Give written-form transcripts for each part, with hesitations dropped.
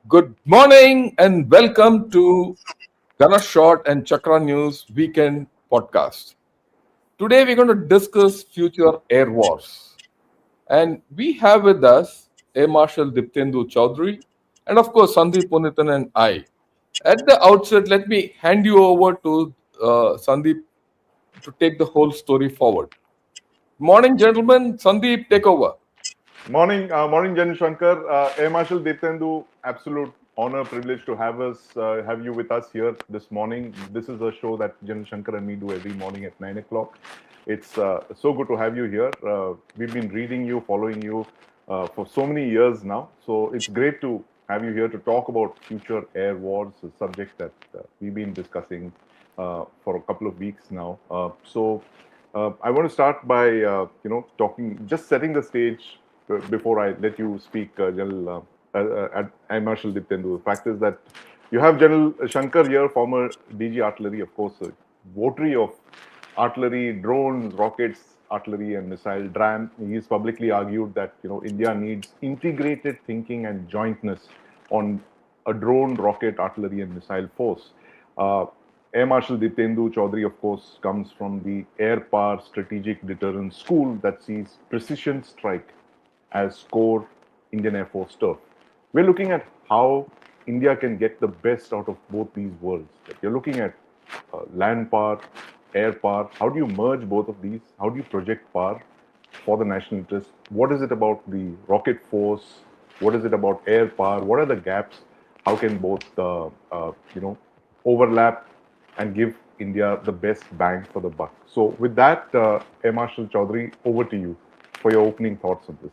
Good morning and welcome to Gunner Short and Chakra News Weekend Podcast. Today we're going to discuss future air wars. And we have with us Air Marshal Diptendu Chaudhary and of course Sandeep Unnithan and I. At the outset, let me hand you over to Sandeep to take the whole story forward. Morning, gentlemen. Sandeep, take over. Morning, Jan Shankar. Air Marshal Diptendu, absolute honor, privilege to have you with us here this morning. This is a show that Jan Shankar and me do every morning at 9 o'clock. It's so good to have you here. We've been reading you, following you for so many years now. So it's great to have you here to talk about future air wars, a subject that we've been discussing for a couple of weeks now. I want to start by just setting the stage before I let you speak, General Marshal Diptendu. The fact is that you have General Shankar here, former DG Artillery, of course, a votary of artillery, drones, rockets, artillery, and missile DRAM. He's publicly argued that India needs integrated thinking and jointness on a drone, rocket, artillery, and missile force. Air Marshal Diptendu Chaudhary, of course, comes from the Air Power Strategic Deterrence School that sees precision strike as core Indian Air Force turf. We're looking at how India can get the best out of both these worlds. You're looking at land power, air power. How do you merge both of these? How do you project power for the national interest? What is it about the rocket force? What is it about air power? What are the gaps? How can both overlap and give India the best bang for the buck? So with that, Air Marshal Chaudhary, over to you for your opening thoughts on this.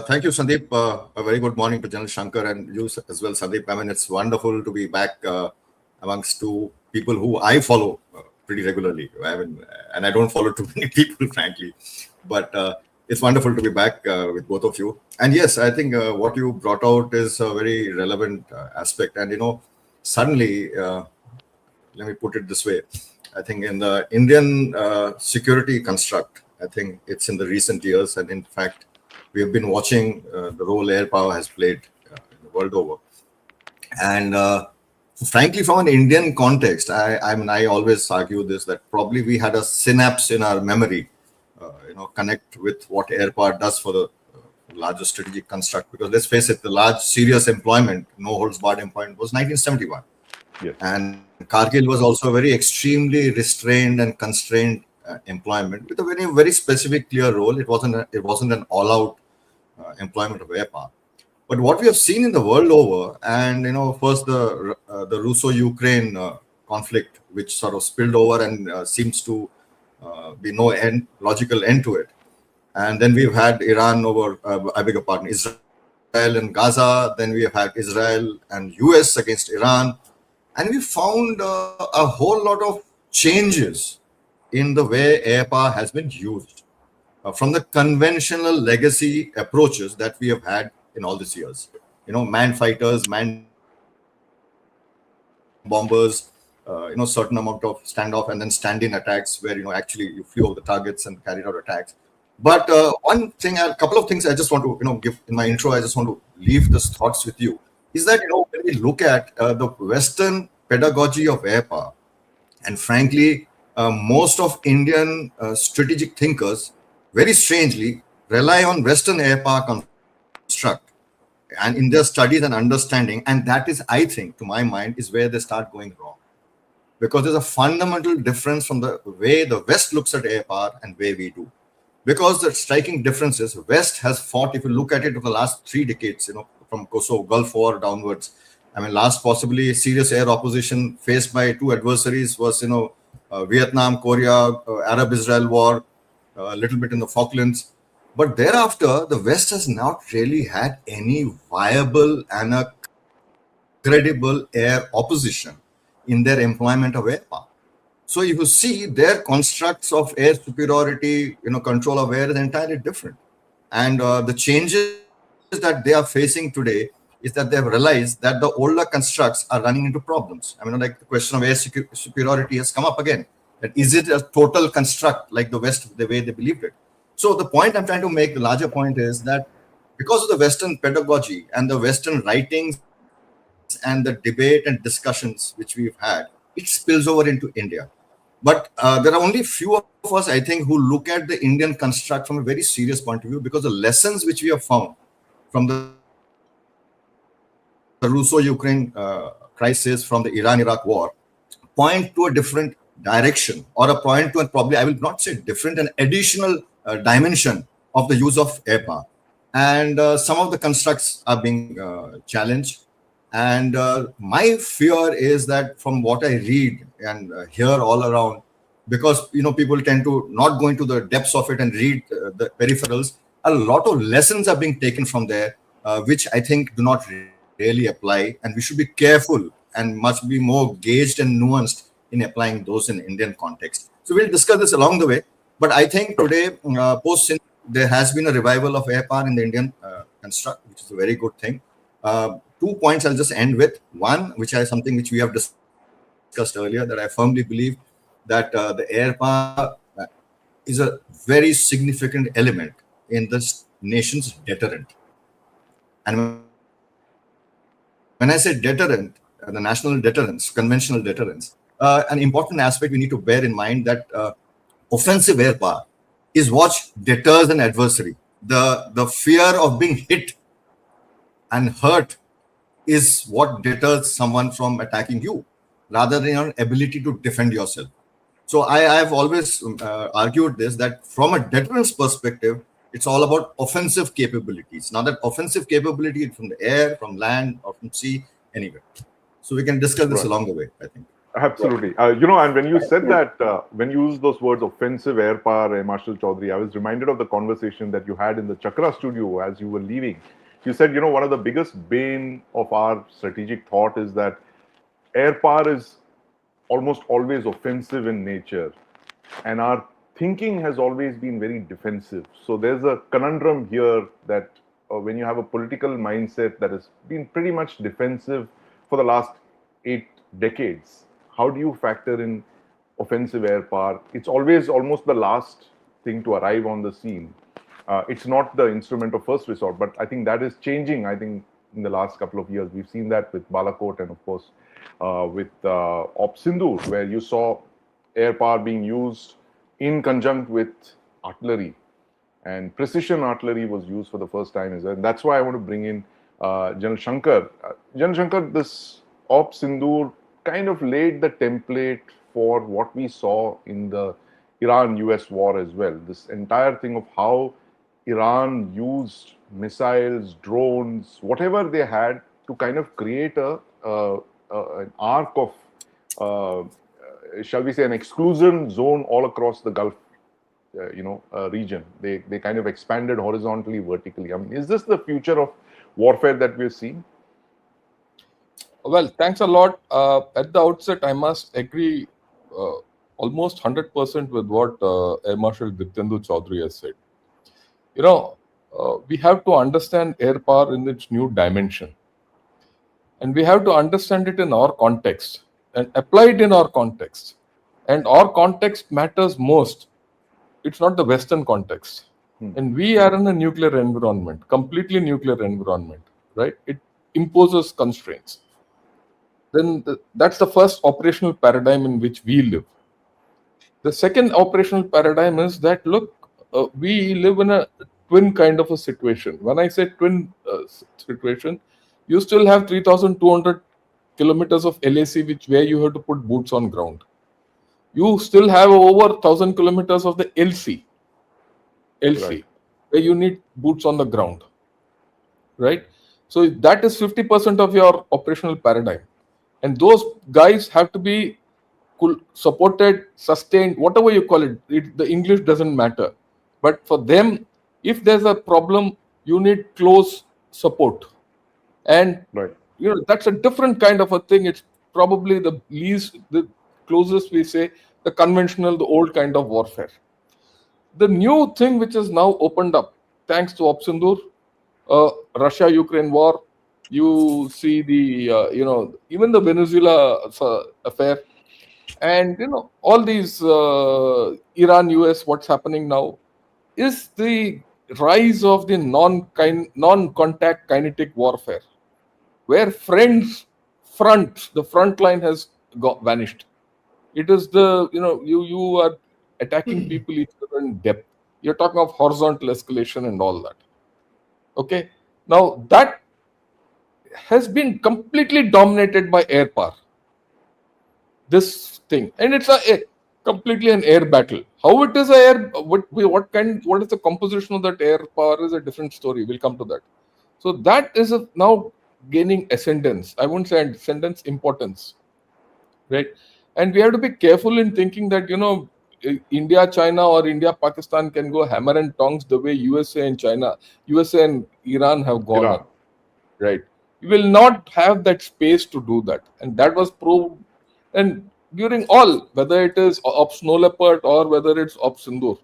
Thank you, Sandeep. A very good morning to General Shankar and you as well, Sandeep. I mean, it's wonderful to be back amongst two people who I follow pretty regularly. I mean, and I don't follow too many people, frankly. But it's wonderful to be back with both of you. And yes, I think what you brought out is a very relevant aspect. And, suddenly, let me put it this way. I think in the Indian security construct, I think it's in the recent years. And in fact, we have been watching the role air power has played the world over. And frankly, from an Indian context, I always argue this, that probably we had a synapse in our memory, connect with what air power does for the larger strategic construct. Because let's face it, the large serious employment, no holds barred employment was 1971. Yes. And Kargil was also a very extremely restrained and constrained employment with a very, very specific, clear role. It wasn't an all-out employment of air power. But what we have seen in the world over, and first the Russo-Ukraine conflict, which sort of spilled over and seems to be no logical end to it. And then we've had Iran over, Israel and Gaza. Then we have had Israel and US against Iran. And we found a whole lot of changes in the way air power has been used from the conventional legacy approaches that we have had in all these years. Man fighters, man bombers, certain amount of standoff and then stand-in attacks where, actually you flew over the targets and carried out attacks. But a couple of things I just want to, give in my intro, I just want to leave these thoughts with you, is that, when we look at the Western pedagogy of air power, and frankly, most of Indian strategic thinkers, very strangely, rely on Western air power construct and in their studies and understanding. And that is, I think, to my mind, is where they start going wrong. Because there's a fundamental difference from the way the West looks at air power and way we do. Because the striking differences, West has fought, if you look at it, over the last 3 decades, from Kosovo, Gulf War downwards. I mean, last possibly serious air opposition faced by 2 adversaries was, Vietnam, Korea, Arab-Israel war, a little bit in the Falklands. But thereafter, the West has not really had any viable and a credible air opposition in their employment of air power. So if you see, their constructs of air superiority, control of air is entirely different. And the changes that they are facing today is that they have realized that the older constructs are running into problems. I mean, like the question of air superiority has come up again. That is it a total construct like the West, the way they believed it? So the point I'm trying to make, the larger point is that because of the Western pedagogy and the Western writings and the debate and discussions which we've had, it spills over into India. But there are only few of us, I think, who look at the Indian construct from a very serious point of view, because the lessons which we have found from the Russo-Ukraine crisis, from the Iran-Iraq war, point to a different direction, or a point to, and probably I will not say different, an additional dimension of the use of air power. And some of the constructs are being challenged. And my fear is that from what I read and hear all around, because people tend to not go into the depths of it and read the peripherals, a lot of lessons are being taken from there, which I think do not really apply, and we should be careful and must be more gauged and nuanced in applying those in Indian context. So we'll discuss this along the way. But I think today, post there has been a revival of air power in the Indian construct, which is a very good thing. 2 points I'll just end with. One, which is something which we have discussed earlier, that I firmly believe that the air power is a very significant element in this nation's deterrent. And when I say deterrent, the national deterrence, conventional deterrence, an important aspect we need to bear in mind that offensive air power is what deters an adversary. The fear of being hit and hurt is what deters someone from attacking you, rather than your ability to defend yourself. So I've always argued this, that from a deterrence perspective, it's all about offensive capabilities. Now that offensive capability from the air, from land, or from sea, anywhere. So we can discuss this along the way, I think. Absolutely. And when you said that, when you used those words, offensive air power, Marshal Chaudhary, I was reminded of the conversation that you had in the Chakra studio as you were leaving. You said, one of the biggest bane of our strategic thought is that air power is almost always offensive in nature, and our thinking has always been very defensive. So there's a conundrum here that when you have a political mindset that has been pretty much defensive for the last 8 decades, how do you factor in offensive air power? It's always almost the last thing to arrive on the scene. It's not the instrument of first resort, but I think that is changing. I think in the last couple of years, we've seen that with Balakot and, of course, with Operation Sindoor, where you saw air power being used in conjunct with artillery, and precision artillery was used for the first time as well. And that's why I want to bring in General Shankar. General Shankar, this Operation Sindoor kind of laid the template for what we saw in the Iran-US war as well. This entire thing of how Iran used missiles, drones, whatever they had to kind of create an arc of, shall we say, an exclusion zone all across the Gulf, region. They kind of expanded horizontally, vertically. I mean, is this the future of warfare that we're seeing? Well, thanks a lot. At the outset, I must agree almost 100% with what Air Marshal Diptendu Chaudhary has said. We have to understand air power in its new dimension. And we have to understand it in our context and apply it in our context. And our context matters most. It's not the Western context. And we are in a nuclear environment, completely nuclear environment, right? It imposes constraints. Then that's the first operational paradigm in which we live. The second operational paradigm is that, look, we live in a twin kind of a situation. When I say twin situation, you still have 3,200 kilometers of LAC, where you have to put boots on ground. You still have over 1,000 kilometers of the LC, right, where you need boots on the ground, right? So that is 50% of your operational paradigm. And those guys have to be supported, sustained, whatever you call it. The English doesn't matter. But for them, if there's a problem, you need close support. And that's a different kind of a thing. It's probably the closest we say, the conventional, the old kind of warfare. The new thing which is now opened up, thanks to Operation Sindoor, Russia-Ukraine war, you see the, even the Venezuela affair, and, all these Iran-US, what's happening now. is the rise of the non-contact kinetic warfare, where the front line has vanished. It is the, you are attacking people each other in depth. You're talking of horizontal escalation and all that. Okay, now that has been completely dominated by air power. This thing, and it's completely an air battle. How it is a air, what is the composition of that air power is a different story. We'll come to that. So that is now gaining ascendance. I won't say ascendance, importance, right? And we have to be careful in thinking that India China or India Pakistan can go hammer and tongs the way USA and Iran have gone Iran. on, right? You will not have that space to do that, and that was proved. And during all, whether it is Op Snow Leopard or whether it's Op Sindoor,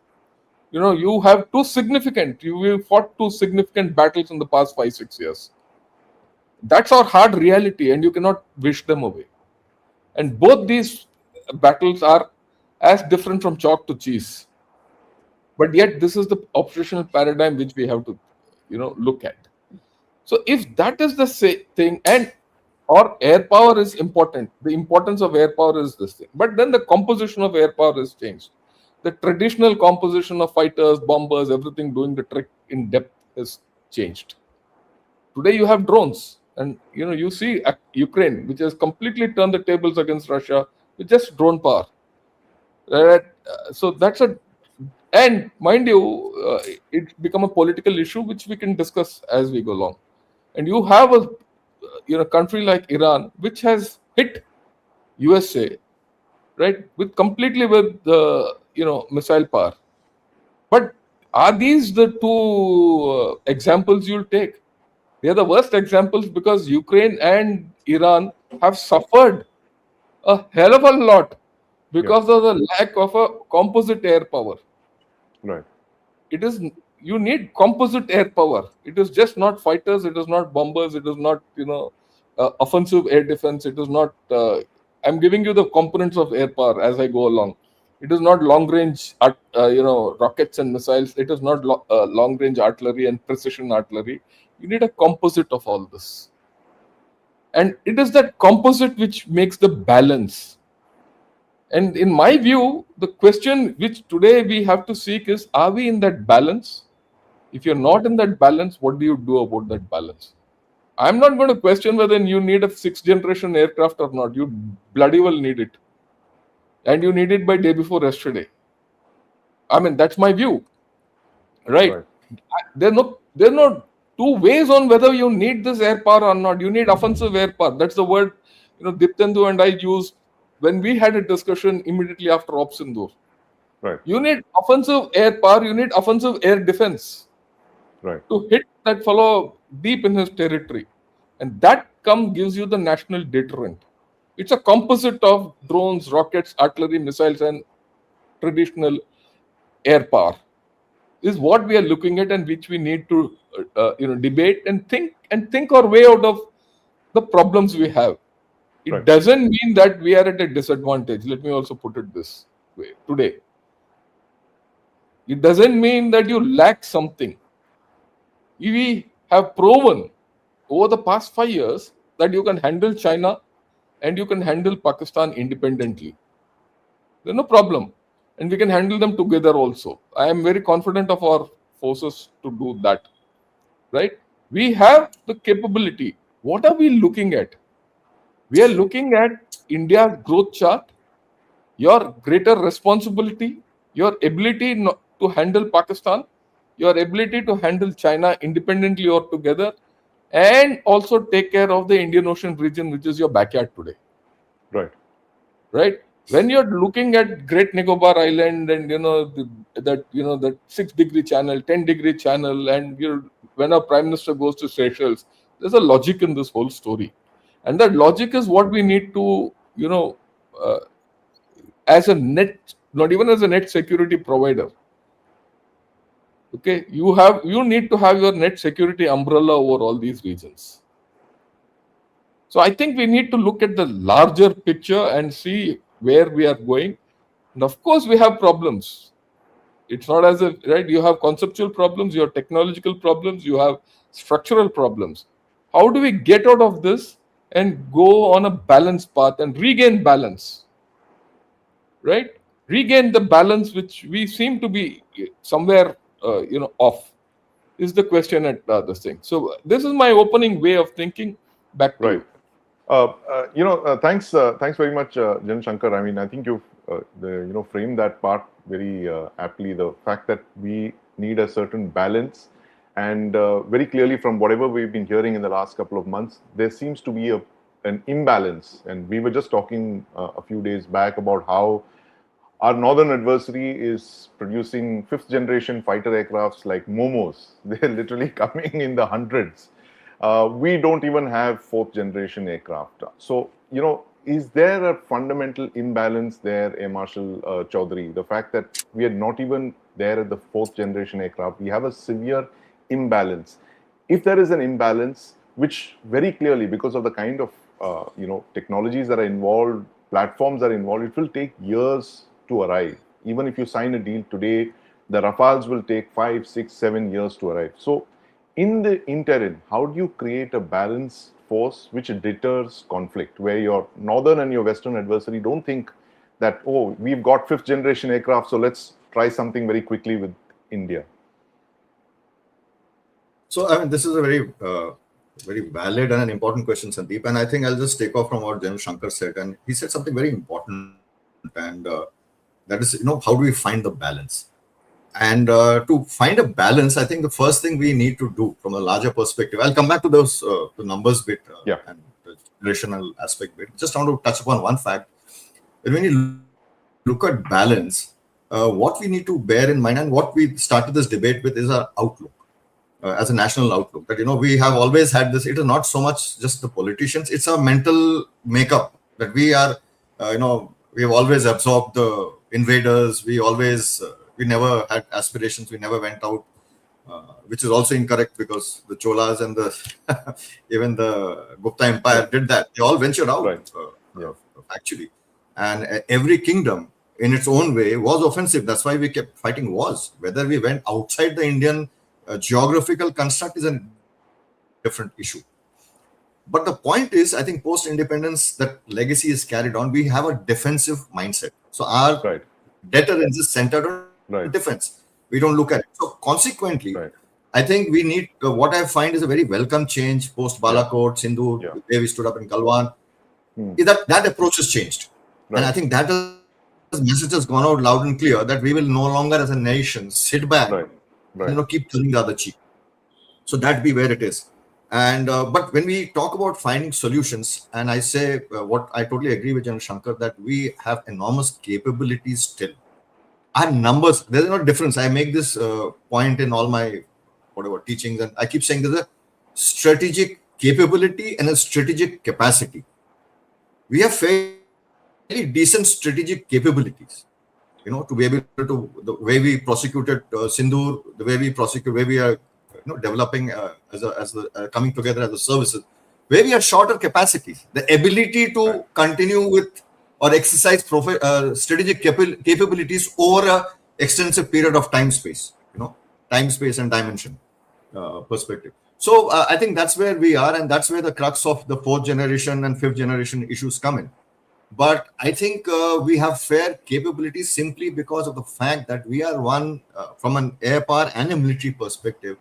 you have you fought two significant battles in the past 5-6 years. That's our hard reality, and you cannot wish them away. And both these battles are as different from chalk to cheese. But yet, this is the operational paradigm which we have to, look at. So, if that is the thing, and or air power is important, the importance of air power is this thing. But then the composition of air power has changed. The traditional composition of fighters, bombers, everything doing the trick in depth has changed. Today you have drones, and you see Ukraine, which has completely turned the tables against Russia with just drone power. So that's and mind you, it's become a political issue which we can discuss as we go along. And you have a country like Iran, which has hit USA, right, with missile power. But are these the two examples you'll take? They are the worst examples because Ukraine and Iran have suffered a hell of a lot because of the lack of a composite air power. Right. It is, you need composite air power. It is just not fighters. It is not bombers. It is not offensive air defense. It is not. I'm giving you the components of air power as I go along. It is not long range, rockets and missiles. It is not long range artillery and precision artillery. You need a composite of all this, and it is that composite which makes the balance. And in my view, the question which today we have to seek is, are we in that balance? If you're not in that balance, what do you do about that balance? I'm not going to question whether you need a 6th generation aircraft or not. You bloody well need it. And you need it by day before yesterday. I mean, that's my view. Right? There are no two ways on whether you need this air power or not. You need offensive air power. That's the word, Diptendu and I used when we had a discussion immediately after Op Sindoor. Right. You need offensive air power. You need offensive air defense. Right. To hit that fellow deep in his territory. And that gives you the national deterrent. It's a composite of drones, rockets, artillery, missiles, and traditional air power. Is what we are looking at, and which we need to debate and think our way out of the problems we have. It doesn't mean that we are at a disadvantage. Let me also put it this way today. It doesn't mean that you lack something. We have proven over the past 5 years that you can handle China and you can handle Pakistan independently. There's no problem. And we can handle them together also. I am very confident of our forces to do that. Right? We have the capability. What are we looking at? We are looking at India's growth chart, your greater responsibility, your ability to handle Pakistan, your ability to handle China independently or together, and also take care of the Indian Ocean region, which is your backyard today. Right. Right. When you're looking at Great Nicobar Island and that 6-degree channel, 10-degree channel, and when a prime minister goes to Seychelles, there's a logic in this whole story, and that logic is what we need to as a net, not even as a net security provider. Okay, you need to have your net security umbrella over all these regions. So I think we need to look at the larger picture and see where we are going. And of course, we have problems. It's not as if, right, you have conceptual problems, you have technological problems, you have structural problems. How do we get out of this and go on a balanced path and regain balance, right? Regain the balance which we seem to be somewhere, off, is the question at this thing. So this is my opening way of thinking. Back to Right. you. Thanks very much, Jan Shankar. I mean, I think you've framed that part very aptly. The fact that we need a certain balance, and very clearly from whatever we've been hearing in the last couple of months, there seems to be an imbalance. And we were just talking a few days back about how our northern adversary is producing fifth generation fighter aircrafts like momos. They're literally coming in the hundreds. We don't even have fourth generation aircraft. So, is there a fundamental imbalance there, Air Marshal Chaudhary? The fact that we are not even there at the fourth generation aircraft, we have a severe imbalance. If there is an imbalance, which very clearly, because of the kind of technologies that are involved, platforms that are involved, it will take years to arrive. Even if you sign a deal today, the Rafales will take 5, 6, 7 years to arrive. So, in the interim, how do you create a balanced force which deters conflict, where your northern and your western adversary don't think that, oh, we've got fifth generation aircraft, so let's try something very quickly with India? So, I mean, this is a very, very valid and an important question, Sandeep. And I think I'll just take off from what General Shankar said. And he said something very important. And that is, how do we find the balance? And to find a balance, I think the first thing we need to do from a larger perspective, I'll come back to those the numbers bit and the generational aspect bit. Just want to touch upon one fact. When you look at balance, what we need to bear in mind and what we started this debate with is our outlook. As a national outlook, that we have always had this. It is not so much just the politicians; it's our mental makeup that we are. We have always absorbed the invaders. We never had aspirations. We never went out, which is also incorrect because the Cholas and the even the Gupta Empire did that. They all ventured out, actually, and every kingdom in its own way was offensive. That's why we kept fighting wars. Whether we went outside the Indian geographical construct is a different issue. But the point is, I think post-independence, that legacy is carried on. We have a defensive mindset. So our deterrence is centered on defense. We don't look at it. So consequently, I think we need, what I find is a very welcome change post-Balakot, Sindoor, the way we stood up in Galwan, is that approach has changed. And I think that message has gone out loud and clear that we will no longer as a nation sit back keep turning the other cheek. So that be where it is. And but when we talk about finding solutions, and I say what I totally agree with General Shankar, that we have enormous capabilities still. Our numbers, there's no difference. I make this point in all my teachings, and I keep saying there's a strategic capability and a strategic capacity. We have fairly decent strategic capabilities. To be able to, the way we prosecuted Sindoor, the way we are developing coming together as a services, where we have shorter capacities, the ability to continue with or exercise strategic capabilities over a extensive period of time space and dimension perspective. So I think that's where we are, and that's where the crux of the fourth generation and fifth generation issues come in. But I think we have fair capabilities simply because of the fact that we are one, from an air power and a military perspective,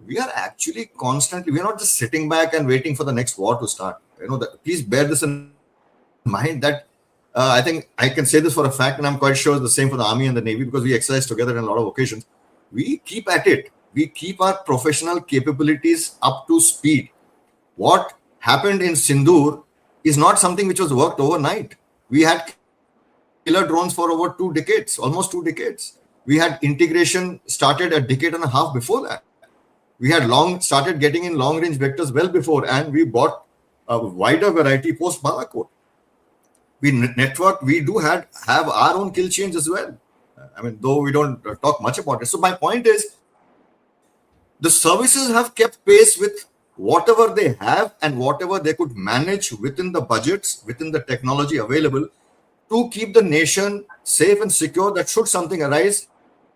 we are actually constantly, we are not just sitting back and waiting for the next war to start. Please bear this in mind that I think I can say this for a fact, and I'm quite sure it's the same for the Army and the Navy because we exercise together in a lot of occasions. We keep at it. We keep our professional capabilities up to speed. What happened in Sindoor is not something which was worked overnight. We had killer drones for over 2 decades, almost 2 decades. We had integration started a decade and a half before that. We had started getting in long-range vectors well before, and we bought a wider variety post-Balakot. We networked, we do have our own kill chains as well. I mean, though we don't talk much about it. So my point is, the services have kept pace with whatever they have and whatever they could manage within the budgets, within the technology available to keep the nation safe and secure, that should something arise,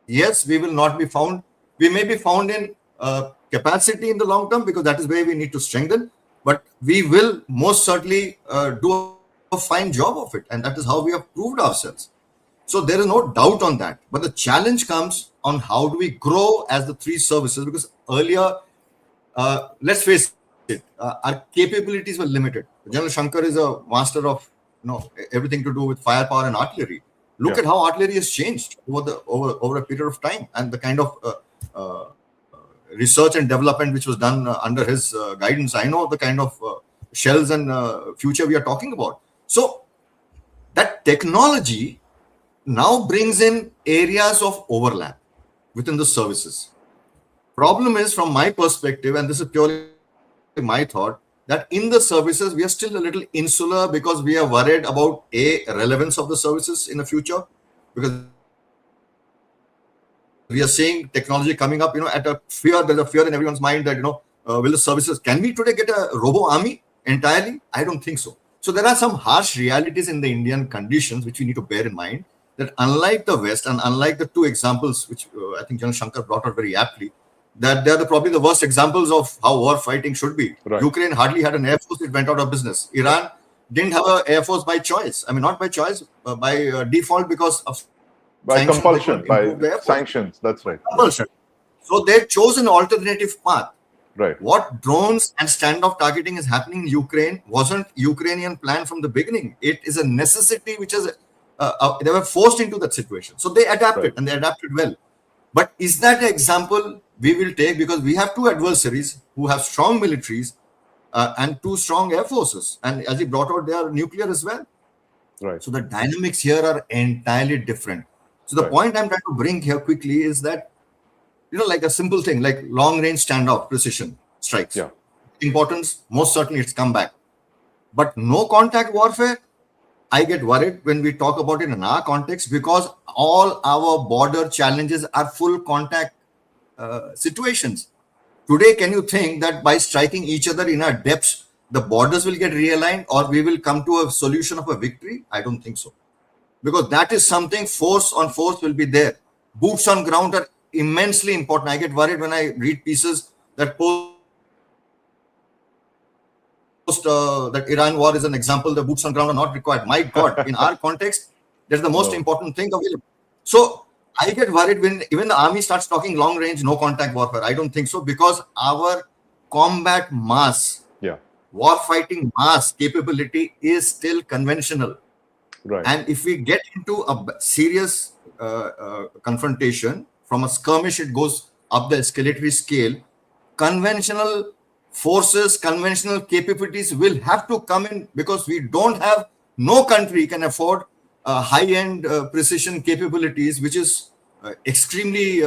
Yes, we will not be found. We may be found in capacity in the long term because that is where we need to strengthen. But we will most certainly do a fine job of it, and that is how we have proved ourselves. So there is no doubt on that. But the challenge comes on how do we grow as the three services, because earlier, let's face it, our capabilities were limited. General Shankar is a master of everything to do with firepower and artillery. Look Yeah. at how artillery has changed over a period of time, and the kind of research and development which was done under his guidance. I know the kind of shells and future we are talking about. So that technology now brings in areas of overlap within the services. Problem is, from my perspective, and this is purely my thought, that in the services we are still a little insular because we are worried about relevance of the services in the future, because we are seeing technology coming up at a fear. There's a fear in everyone's mind that will the services, can we today get a robo army entirely? I don't think so. So there are some harsh realities in the Indian conditions which we need to bear in mind, that unlike the West and unlike the two examples which I think General Shankar brought out very aptly, that they are probably the worst examples of how war fighting should be. Right. Ukraine hardly had an air force; it went out of business. Iran didn't have an air force by choice. I mean, not by choice, by default because of sanctions. They couldn't By improve the compulsion, air force. by sanctions. That's right. Compulsion. So they chose an alternative path. Right. What drones and standoff targeting is happening in Ukraine wasn't Ukrainian plan from the beginning. It is a necessity which is they were forced into that situation. So they adapted, Right. and they adapted well. But is that an example we will take? Because we have two adversaries who have strong militaries and two strong air forces. And as he brought out, they are nuclear as well. Right. So the dynamics here are entirely different. So the Right. point I'm trying to bring here quickly is that, like a simple thing like long range standoff precision strikes. Yeah. Importance, most certainly it's come back. But no contact warfare, I get worried when we talk about it in our context, because all our border challenges are full contact situations. Today, can you think that by striking each other in our depths, the borders will get realigned or we will come to a solution of a victory? I don't think so. Because that is something, force on force will be there. Boots on ground are immensely important. I get worried when I read pieces that post that Iran war is an example, the boots on ground are not required. My God, in our context, that's the most No. important thing available. So I get worried when even the army starts talking long range, no contact warfare. I don't think so, because our combat mass, Yeah. war fighting mass capability is still conventional. Right. And if we get into a serious confrontation, from a skirmish, it goes up the escalatory scale. Conventional forces, conventional capabilities will have to come in, because we don't have, no country can afford high-end precision capabilities, which is extremely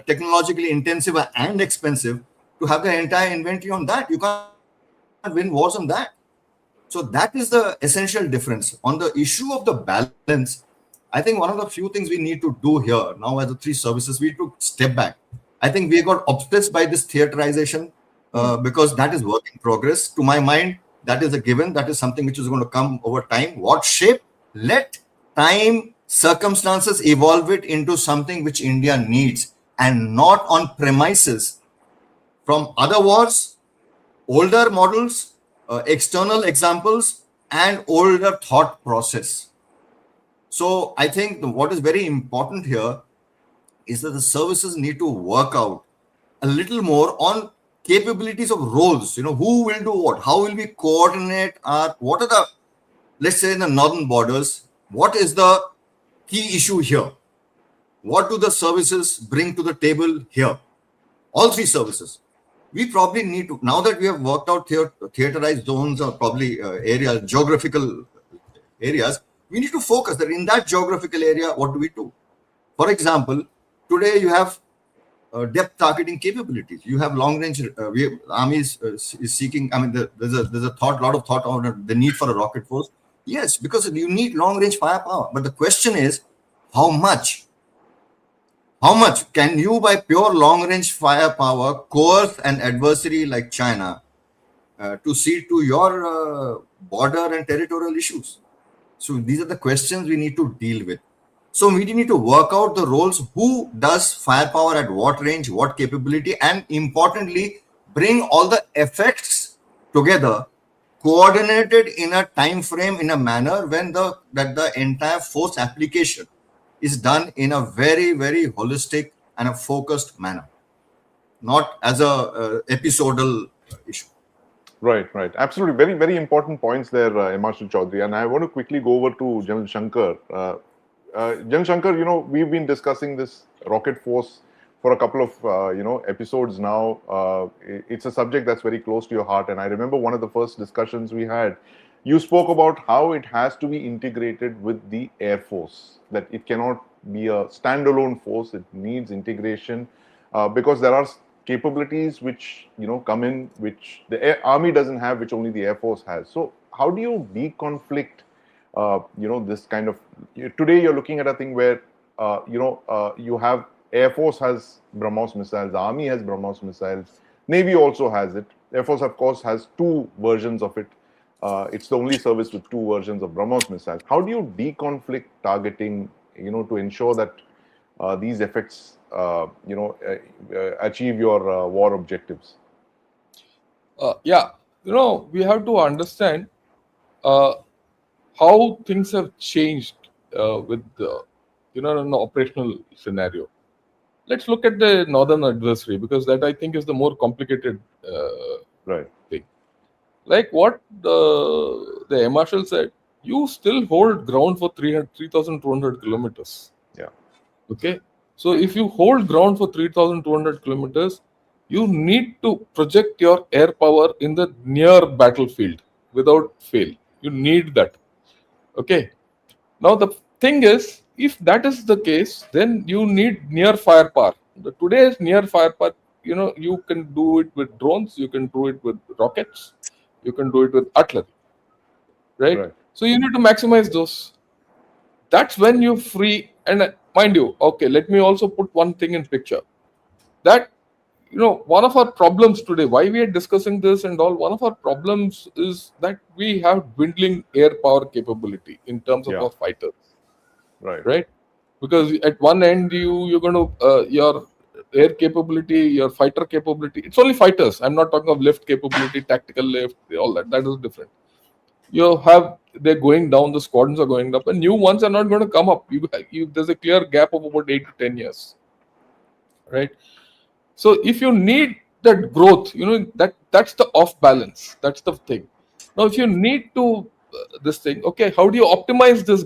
technologically intensive and expensive. To have the entire inventory on that, you can't win wars on that. So that is the essential difference. On the issue of the balance, I think one of the few things we need to do here now as the three services, we need to step back. I think we got obsessed by this theaterization because that is work in progress. To my mind, that is a given. That is something which is going to come over time. What shape? Let time, circumstances evolve it into something which India needs, and not on premises from other wars, older models, external examples, and older thought process. So I think what is very important here is that the services need to work out a little more on capabilities of roles. Who will do what? How will we coordinate what are the, let's say in the northern borders, what is the key issue here? What do the services bring to the table here? All three services. We probably need to, now that we have worked out theaterized zones or probably areas, geographical areas, we need to focus that in that geographical area, what do we do? For example, today you have depth targeting capabilities. You have long range. Army is seeking. I mean, there's a lot of thought on the need for a rocket force. Yes, because you need long range firepower. But the question is, how much? How much can you, by pure long range firepower, coerce an adversary like China to see to your border and territorial issues? So these are the questions we need to deal with. So we need to work out the roles, who does firepower at what range, what capability, and importantly, bring all the effects together, coordinated in a time frame, in a manner when the entire force application is done in a very, very holistic and a focused manner, not as a episodal issue. Right, right. Absolutely. Very, very important points there, Marshal Chaudhary. And I want to quickly go over to General Shankar. General Shankar, we've been discussing this rocket force for a couple of, episodes now. It's a subject that's very close to your heart. And I remember one of the first discussions we had, you spoke about how it has to be integrated with the Air Force, that it cannot be a standalone force. It needs integration because there are capabilities which come in, which the army doesn't have, which only the Air Force has. So how do you deconflict this kind of, today you're looking at a thing where you have Air Force has BrahMos missiles, the army has BrahMos missiles, Navy also has it. Air Force of course has two versions of it. It's the only service with two versions of BrahMos missiles. How do you deconflict targeting, to ensure that these effects, achieve your war objectives? Yeah, we have to understand uh, how things have changed with the, an operational scenario. Let's look at the northern adversary, because that I think is the more complicated Right. thing. Like what the Air Marshal said, you still hold ground for 3,200 kilometers. Yeah. Okay. So if you hold ground for 3,200 kilometers, you need to project your air power in the near battlefield without fail. You need that. Okay. Now the thing is, if that is the case, then you need near firepower. The today's near firepower, you can do it with drones, you can do it with rockets, you can do it with artillery, right? Right. So you need to maximize those. That's when you free. And mind you, okay, let me also put one thing in picture. That one of our problems today, why we are discussing this and all, one of our problems is that we have dwindling air power capability in terms of Yeah. our fighters, Right. right? Because at one end you're going to your air capability, your fighter capability, it's only fighters. I'm not talking of lift capability, tactical lift, all that. That is different. You have, they're going down, the squadrons are going up, and new ones are not going to come up. There's a clear gap of about 8 to 10 years, right? So if you need that growth, that's the off balance. That's the thing. Now, if you need to this thing, okay, how do you optimize this?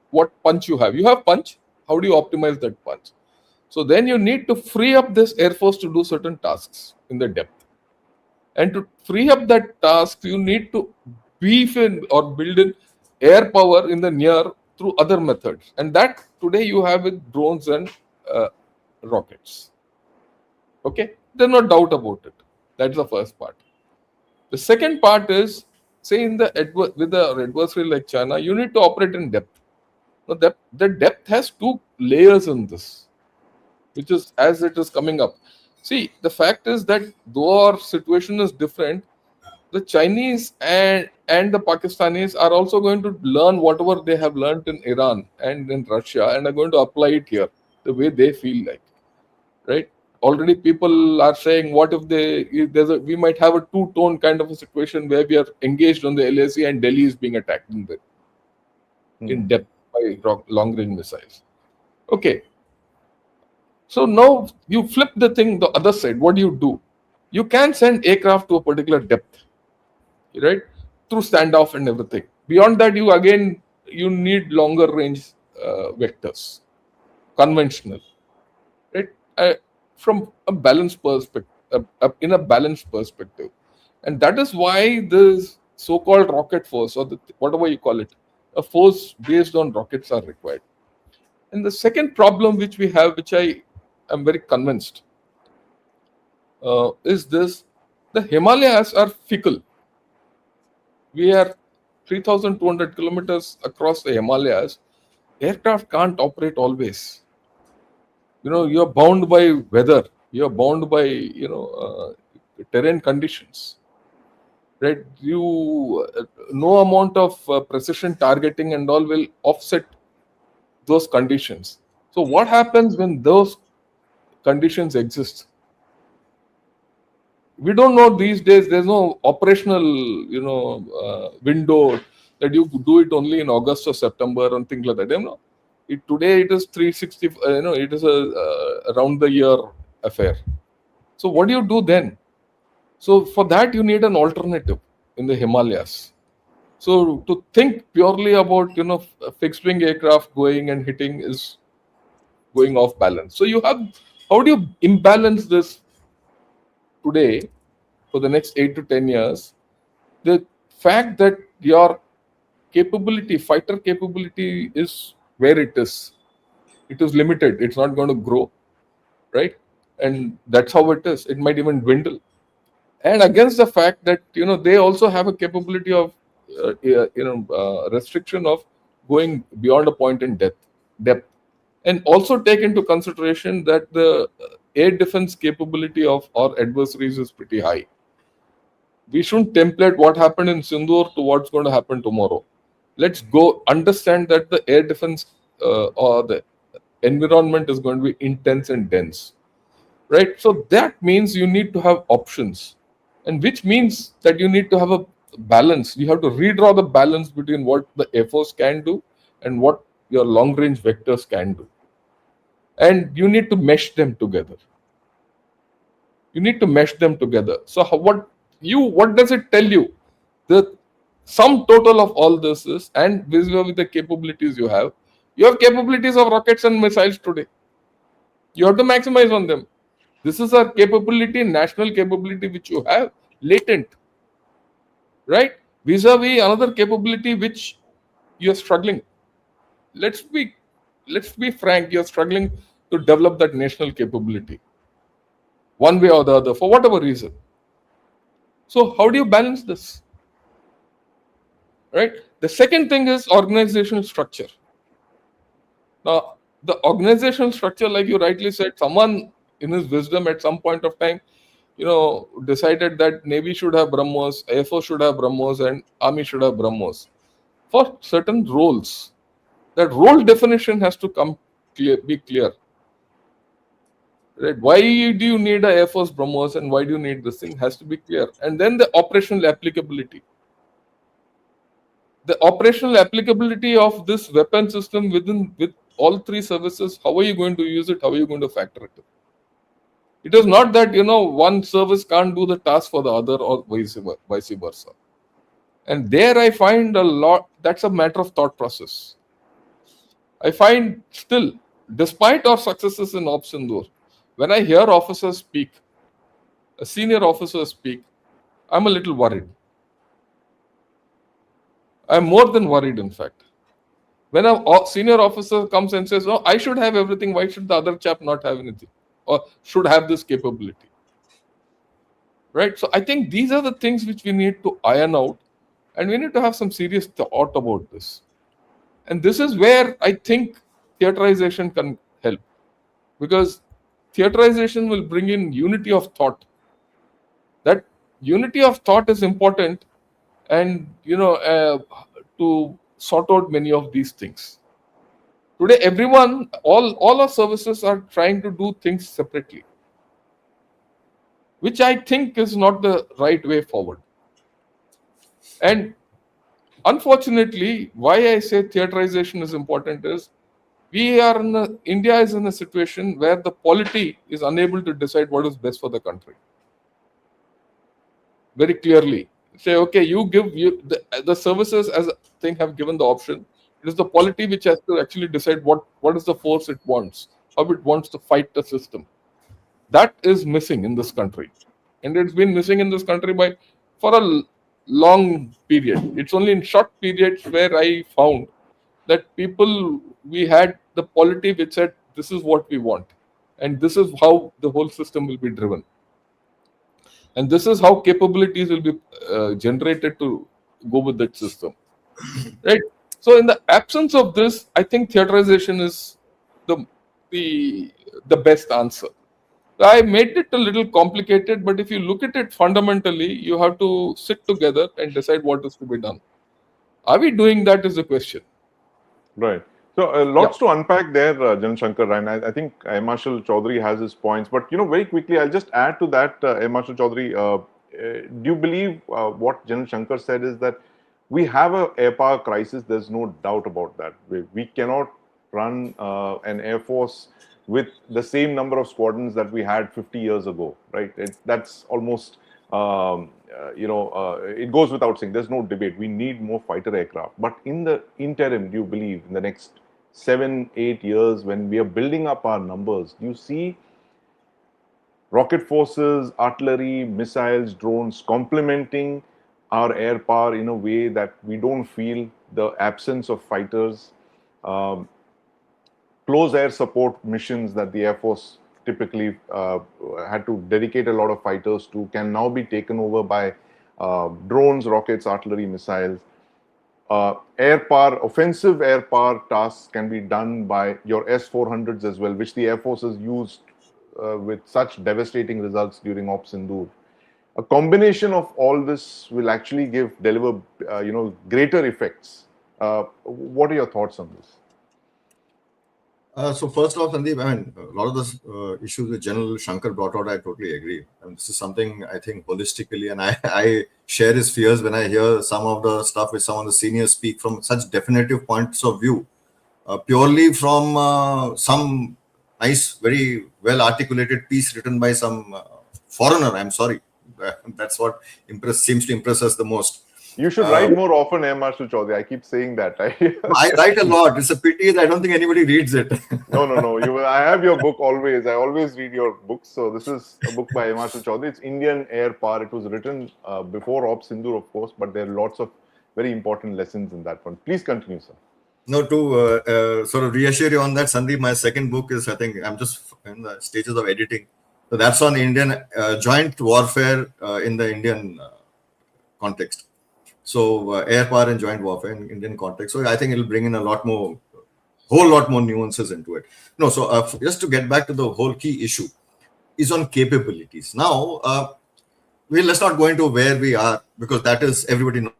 What punch you have? You have punch. How do you optimize that punch? So then you need to free up this air force to do certain tasks in the depth. And to free up that task, you need to beef in or build in air power in the near through other methods. And that today you have with drones and rockets. Okay, there's no doubt about it. That's the first part. The second part is, say with the adversary like China, you need to operate in depth. Now, the depth has two layers in this, which is as it is coming up. See, the fact is that though our situation is different, the Chinese and the Pakistanis are also going to learn whatever they have learned in Iran and in Russia, and are going to apply it here the way they feel like, right? Already people are saying, what if we might have a two-tone kind of a situation where we are engaged on the LAC and Delhi is being attacked in depth by long-range missiles. Okay. So now you flip the thing the other side. What do? You can send aircraft to a particular depth, right? Through standoff and everything. Beyond that, you need longer range vectors, conventional, right? From a balanced perspective, in a balanced perspective, and that is why this so-called rocket force, or whatever you call it, a force based on rockets are required. And the second problem which we have, which I am very convinced, is this: the Himalayas are fickle. We are 3,200 kilometers across the Himalayas. Aircraft can't operate always. You're bound by weather. You're bound by terrain conditions, right? No amount of precision targeting and all will offset those conditions. So what happens when those conditions exist? We don't know these days. There's no operational, window that you could do it only in August or September and things like that. Today it is 360. It is a around the year affair. So what do you do then? So for that you need an alternative in the Himalayas. So to think purely about fixed wing aircraft going and hitting is going off balance. So how do you imbalance this today for the next 8 to 10 years? The fact that your fighter capability is where it is limited. It's not going to grow, right? And that's how it is. It might even dwindle. And against the fact that they also have a capability of restriction of going beyond a point in depth, and also take into consideration that the air defense capability of our adversaries is pretty high. We shouldn't template what happened in Sindoor to what's going to happen tomorrow. Let's go understand that the air defense or the environment is going to be intense and dense, right? So that means you need to have options, and which means that you need to have a balance. You have to redraw the balance between what the Air Force can do and what your long range vectors can do, and you need to mesh them together. So what does it tell you? The sum total of all this is, and with the capabilities you have capabilities of rockets and missiles today. You have to maximize on them. This is a capability, national capability, which you have latent, right? Vis-a-vis another capability which you're struggling. Let's be frank, you're struggling to develop that national capability one way or the other for whatever reason. So how do you balance this? Right? The second thing is organizational structure. Now, the organizational structure, like you rightly said, someone in his wisdom at some point of time, decided that Navy should have BrahMos, Air Force should have BrahMos, and Army should have BrahMos for certain roles. That role definition has to be clear. Right? Why do you need a Air Force BrahMos and why do you need this thing has to be clear. And then the operational applicability. The operational applicability of this weapon system with all three services, how are you going to use it? How are you going to factor it in? It is not that one service can't do the task for the other or vice versa. And there I find a lot, that's a matter of thought process. I find still, despite our successes in Operation Sindoor, when I hear officers speak, a senior officer speak, I'm a little worried. I'm more than worried, in fact. When a senior officer comes and says, "Oh, I should have everything, why should the other chap not have anything? Or should have this capability?" Right? So I think these are the things which we need to iron out, and we need to have some serious thought about this. And this is where I think theaterization can help, because theaterization will bring in unity of thought. That unity of thought is important, and to sort out many of these things. Today, all our services are trying to do things separately, which I think is not the right way forward. And unfortunately, why I say theaterization is important is India is in a situation where the polity is unable to decide what is best for the country. Very clearly. Say, okay, the services as a thing have given the option. It is the polity which has to actually decide what is the force it wants, how it wants to fight the system. That is missing in this country. And it's been missing in this country for a long period. It's only in short periods where I found that we had the polity which said, this is what we want. And this is how the whole system will be driven. And this is how capabilities will be generated to go with that system. Right? So in the absence of this, I think theaterization is the best answer. I made it a little complicated, but if you look at it fundamentally, you have to sit together and decide what is to be done. Are we doing that is the question. Right. So lots to unpack there, Jan Shankar, and I think Marshal Chaudhary has his points. But very quickly, I'll just add to that, Marshal Chaudhary. Do you believe what Jan Shankar said is that we have a air power crisis? There's no doubt about that. We cannot run an air force with the same number of squadrons that we had 50 years ago, right? That's almost it goes without saying. There's no debate. We need more fighter aircraft. But in the interim, do you believe in the next 7-8 years, when we are building up our numbers, do you see rocket forces, artillery, missiles, drones complementing our air power in a way that we don't feel the absence of fighters? Close air support missions that the Air Force typically had to dedicate a lot of fighters to can now be taken over by drones, rockets, artillery, missiles. Air power, offensive air power tasks can be done by your S-400s as well, which the Air Force has used with such devastating results during Operation Sindoor. A combination of all this will actually deliver greater effects. What are your thoughts on this? So first off, Sandeep, I mean, a lot of the issues that General Shankar brought out, I totally agree. I mean, this is something I think holistically, and I share his fears when I hear some of the stuff which some of the seniors speak from such definitive points of view, purely from some nice, very well articulated piece written by some foreigner. I'm sorry, that's what seems to impress us the most. You should write more often, Marshal Chaudhary. I keep saying that. I write a lot. It's a pity that I don't think anybody reads it. No. I have your book always. I always read your books. So this is a book by Marshal Chaudhary. It's Indian Air Power. It was written before Operation Sindoor, of course, but there are lots of very important lessons in that one. Please continue, sir. No, to sort of reassure you on that, Sandeep, my second book is, I think, I'm just in the stages of editing. So that's on Indian joint warfare in the Indian context. So air power and joint warfare in Indian context. So I think it'll bring in a whole lot more nuances into it. No, so just to get back to the whole key issue is on capabilities. Now, let's not go into where we are, because that is, everybody knows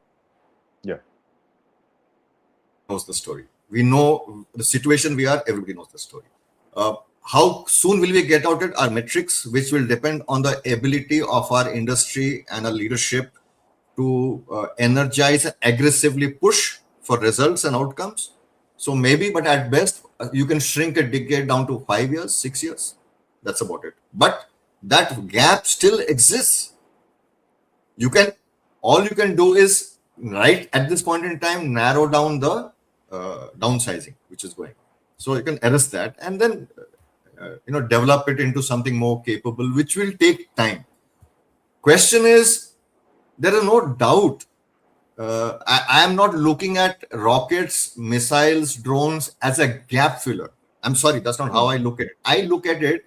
the story. We know the situation we are, everybody knows the story. How soon will we get out it? Our metrics, which will depend on the ability of our industry and our leadership to energize and aggressively push for results and outcomes. So maybe, but at best, you can shrink a decade down to 5 years, 6 years. That's about it. But that gap still exists. All you can do is, right at this point in time, narrow down the downsizing, which is going. So you can arrest that and then, develop it into something more capable, which will take time. Question is, there is no doubt. I am not looking at rockets, missiles, drones as a gap filler. I'm sorry, that's not how I look at it. I look at it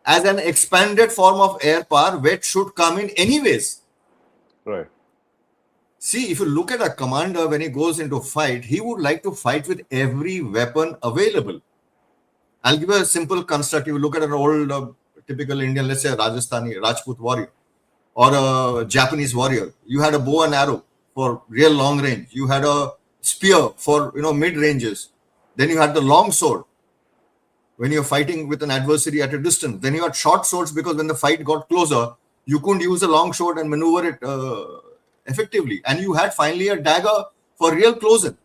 as an expanded form of air power, which should come in anyways. Right. See, if you look at a commander when he goes into a fight, he would like to fight with every weapon available. I'll give you a simple construct. If you look at an old typical Indian, let's say a Rajasthani, Rajput warrior, or a Japanese warrior. You had a bow and arrow for real long range. You had a spear for mid ranges. Then you had the long sword when you're fighting with an adversary at a distance. Then you had short swords, because when the fight got closer, you couldn't use a long sword and maneuver it effectively. And you had finally a dagger for real closing.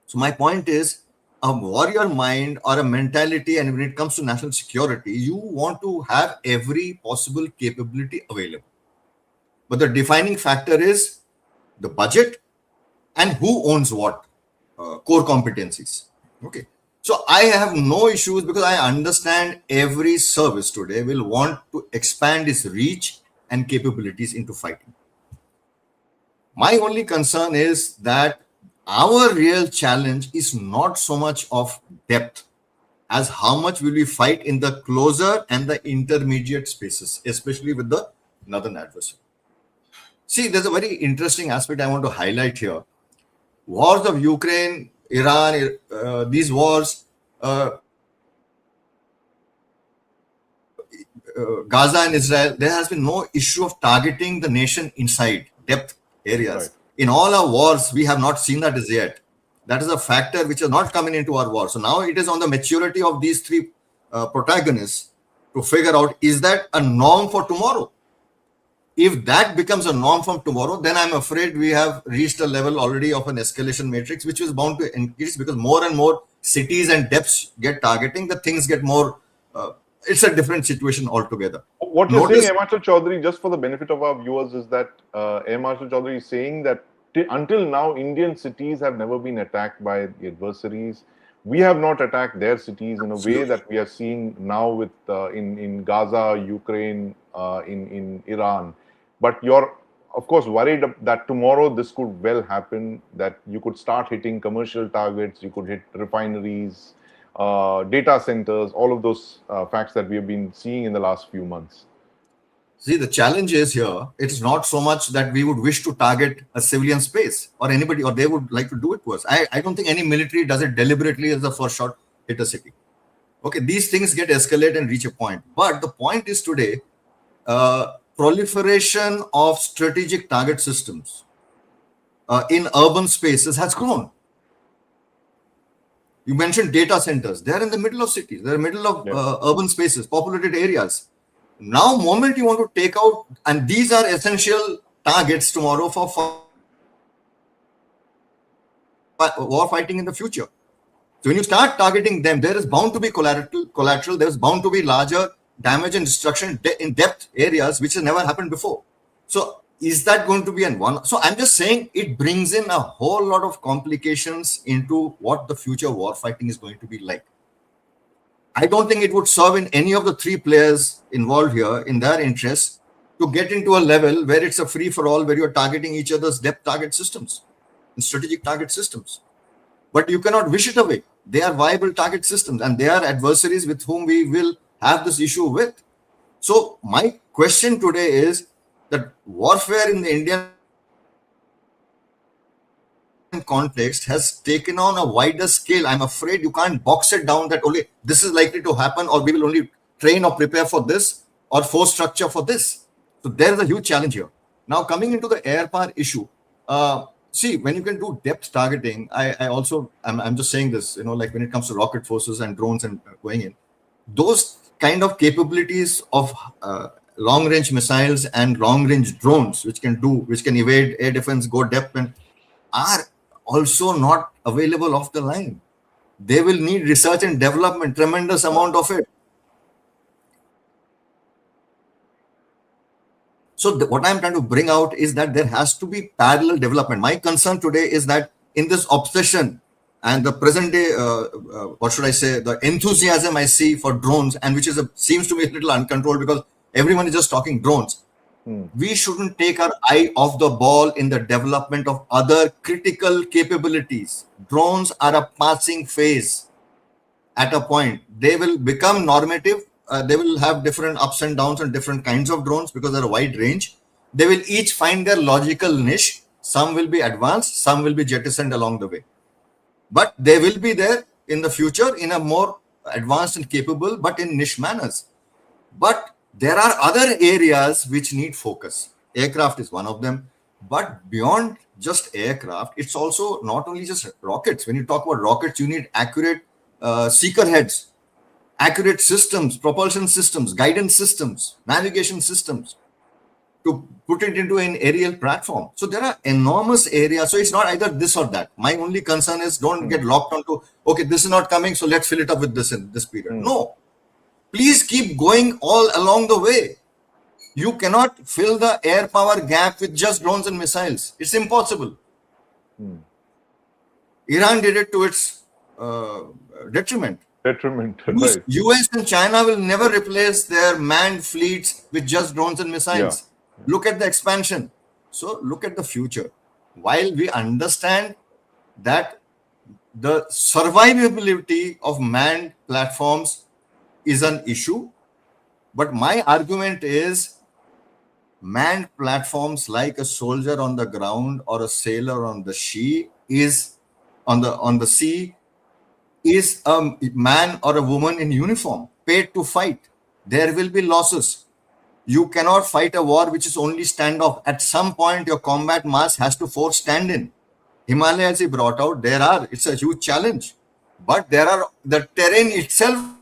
So my point is, a warrior mind or a mentality, and when it comes to national security, you want to have every possible capability available. But the defining factor is the budget and who owns what core competencies. Okay. So I have no issues, because I understand every service today will want to expand its reach and capabilities into fighting. My only concern is that our real challenge is not so much of depth as how much will we fight in the closer and the intermediate spaces, especially with the northern adversary. See, there's a very interesting aspect I want to highlight here. Wars of Ukraine, Iran, these wars, Gaza and Israel, there has been no issue of targeting the nation inside depth areas. Right. In all our wars, we have not seen that as yet. That is a factor which is not coming into our war. So now it is on the maturity of these three protagonists to figure out, is that a norm for tomorrow? If that becomes a norm from tomorrow, then I'm afraid we have reached a level already of an escalation matrix, which is bound to increase because more and more cities and depths get targeting, the things get more, it's a different situation altogether. What you're saying, Air Marshal Chaudhary, just for the benefit of our viewers, is that Air Marshal Chaudhary is saying that until now, Indian cities have never been attacked by the adversaries. We have not attacked their cities in a way that we are seeing now with in Gaza, Ukraine, in Iran. But you're, of course, worried that tomorrow this could well happen, that you could start hitting commercial targets, you could hit refineries, data centers, all of those facts that we have been seeing in the last few months. See, the challenge is here, it's not so much that we would wish to target a civilian space or anybody, or they would like to do it to us. I don't think any military does it deliberately as the first shot hit a city. Okay, these things get escalated and reach a point. But the point is today, proliferation of strategic target systems in urban spaces has grown. You mentioned data centers. They're in the middle of cities. They're in the middle of urban spaces, populated areas. Now, moment you want to take out, and these are essential targets tomorrow for war fighting in the future. So when you start targeting them, there is bound to be collateral. There is bound to be larger damage and destruction in depth areas, which has never happened before. So is that going to be an one? So I'm just saying it brings in a whole lot of complications into what the future war fighting is going to be like. I don't think it would serve in any of the three players involved here in their interest to get into a level where it's a free for all, where you're targeting each other's depth target systems and strategic target systems. But you cannot wish it away. They are viable target systems and they are adversaries with whom we will have this issue with. So my question today is that warfare in the Indian context has taken on a wider scale. I'm afraid you can't box it down that only this is likely to happen, or we will only train or prepare for this or force structure for this. So there is a huge challenge here. Now coming into the air power issue, see, when you can do depth targeting, I'm just saying this, like when it comes to rocket forces and drones and going in, those kind of capabilities of long range missiles and long range drones, which can evade air defense, go depth, and are also not available off the line. They will need research and development, tremendous amount of it. So what I'm trying to bring out is that there has to be parallel development. My concern today is that in this obsession and the present day, the enthusiasm I see for drones, and which seems to be a little uncontrolled because everyone is just talking drones. We shouldn't take our eye off the ball in the development of other critical capabilities. Drones are a passing phase. At a point, they will become normative. They will have different ups and downs and different kinds of drones because they're a wide range. They will each find their logical niche. Some will be advanced, some will be jettisoned along the way. But they will be there in the future in a more advanced and capable, but in niche manners. But there are other areas which need focus. Aircraft is one of them. But beyond just aircraft, it's also not only just rockets. When you talk about rockets, you need accurate seeker heads, accurate systems, propulsion systems, guidance systems, navigation systems to put it into an aerial platform. So there are enormous areas. So it's not either this or that. My only concern is don't get locked onto, okay, this is not coming, so let's fill it up with this in this period. No. Please keep going all along the way. You cannot fill the air power gap with just drones and missiles. It's impossible. Iran did it to its detriment. Right. US and China will never replace their manned fleets with just drones and missiles. Yeah. Look at the expansion. So look at the future. While we understand that the survivability of manned platforms is an issue, but my argument is manned platforms like a soldier on the ground or a sailor on the sea is on the sea is a man or a woman in uniform paid to fight. There will be losses. You cannot fight a war which is only standoff. At some point, your combat mass has to force stand in. Himalayas he brought out. It's a huge challenge, but the terrain itself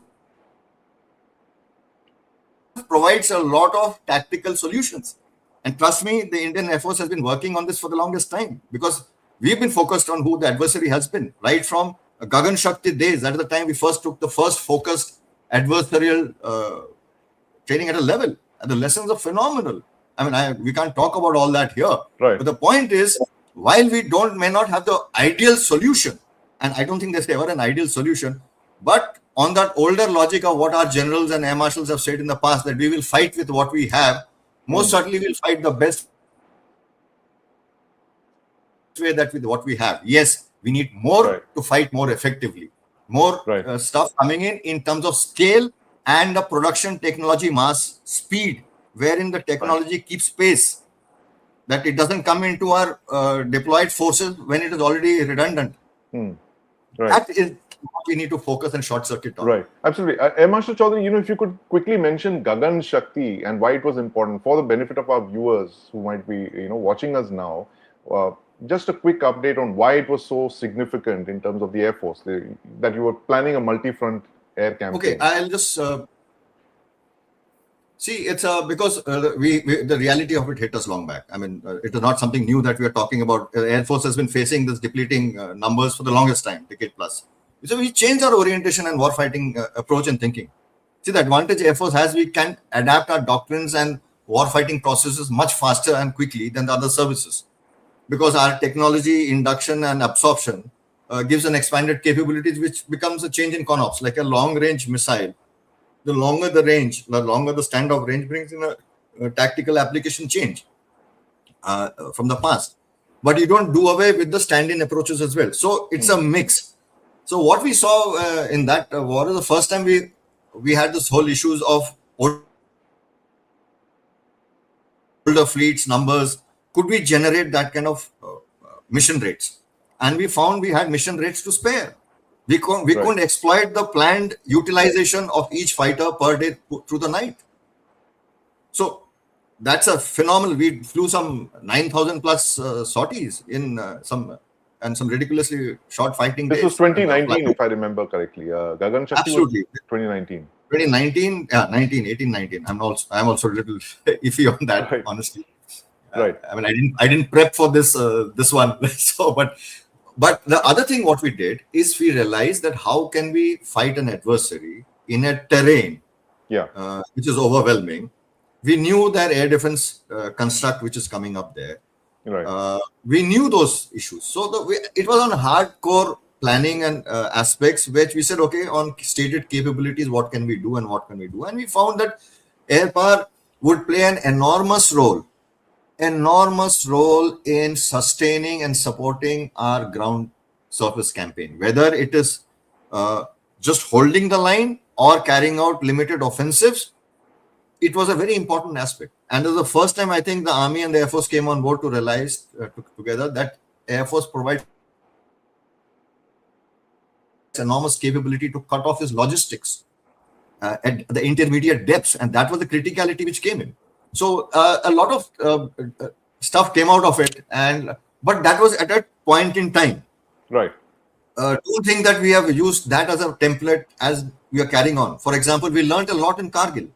provides a lot of tactical solutions. And trust me, the Indian Air Force has been working on this for the longest time because we've been focused on who the adversary has been, right from Gagan Shakti days. That is the time we first took the first focused adversarial training at a level. And the lessons are phenomenal. I mean, we can't talk about all that here. Right. But the point is, while we may not have the ideal solution, and I don't think there's ever an ideal solution, but on that older logic of what our generals and air marshals have said in the past, that we will fight with what we have, most certainly we'll fight the best way that with what we have. Yes, we need more to fight more effectively. More stuff coming in terms of scale and the production technology mass speed, wherein the technology keeps pace, that it doesn't come into our deployed forces when it is already redundant. That is what we need to focus and short circuit on. Right, absolutely. Air Marshal Chaudhary, if you could quickly mention Gagan Shakti and why it was important for the benefit of our viewers who might be, watching us now. Just a quick update on why it was so significant in terms of the Air Force, that you were planning a multi-front air campaign. Okay, I'll just see. It's because the reality of it hit us long back. I mean, it is not something new that we are talking about. Air Force has been facing this depleting numbers for the longest time, decade plus. So we changed our orientation and warfighting approach and thinking. See, the advantage Air Force has, we can adapt our doctrines and warfighting processes much faster and quickly than the other services, because our technology induction and absorption gives an expanded capabilities, which becomes a change in CONOPS, like a long-range missile. The longer the range, the longer the standoff range brings in a tactical application change from the past. But you don't do away with the stand-in approaches as well. So it's a mix. So what we saw in that war is the first time we had this whole issues of older fleets, numbers. Could we generate that kind of mission rates? And we found we had mission rates to spare. We couldn't exploit the planned utilization of each fighter per day through the night. So that's a phenomenal. We flew some 9,000 plus sorties in some ridiculously short fighting days. This was 2019, if I remember correctly. Gagan Shakti Absolutely. was 2019. 2019, 18, 19. I'm also a little iffy on that, honestly. Right. I mean, I didn't prep for this one. So, but the other thing what we did is we realized that how can we fight an adversary in a terrain, which is overwhelming. We knew that air defense construct which is coming up there. Right. We knew those issues. So it was on hardcore planning and aspects, which we said, okay, on stated capabilities, what can we do and what can we do? And we found that air power would play an enormous role in sustaining and supporting our ground surface campaign, whether it is just holding the line or carrying out limited offensives. It was a very important aspect. And it was the first time I think the Army and the Air Force came on board to realize together that Air Force provides enormous capability to cut off his logistics at the intermediate depths. And that was the criticality which came in. So a lot of stuff came out of it, but that was at a point in time. Right. Don't think that we have used that as a template as we are carrying on. For example, we learned a lot in Kargil.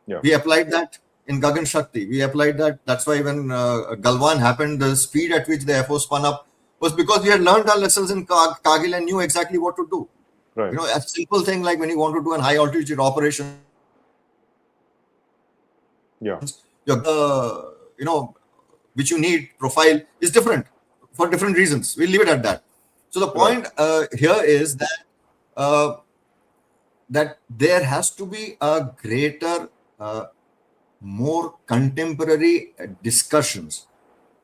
Yeah. We applied that in Gagan Shakti. We applied that. That's why when Galwan happened, the speed at which the Air Force spun up was because we had learned our lessons in Kargil and knew exactly what to do. Right. A simple thing like when you want to do a high altitude operation. Yeah. Which you need profile is different for different reasons. We'll leave it at that. So the point here is that that there has to be a greater, more contemporary discussions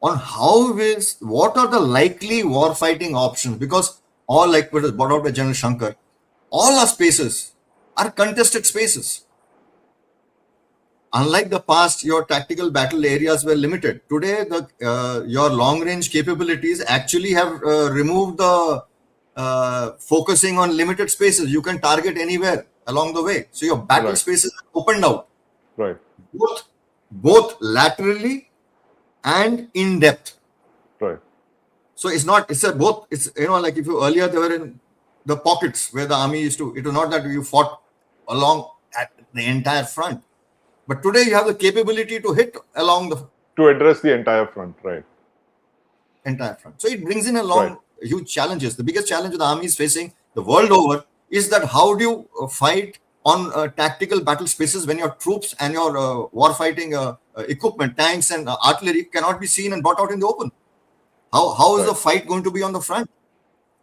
on what are the likely warfighting options, because all, like what was brought out by General Shankar, all our spaces are contested spaces. Unlike the past, your tactical battle areas were limited. Today, your long-range capabilities actually have removed the focusing on limited spaces. You can target anywhere along the way. So your battle spaces are opened out. Right. Both laterally and in depth. Right. So it's not, it's a both, it's, like if you earlier they were in the pockets where the army used to, it was not that you fought along at the entire front. But today you have the capability to hit along the To address the entire front, right? entire front. So it brings in along huge challenges. The biggest challenge the army is facing the world over is that how do you fight on tactical battle spaces when your troops and your war fighting equipment, tanks and artillery cannot be seen and brought out in the open? How is the fight going to be on the front?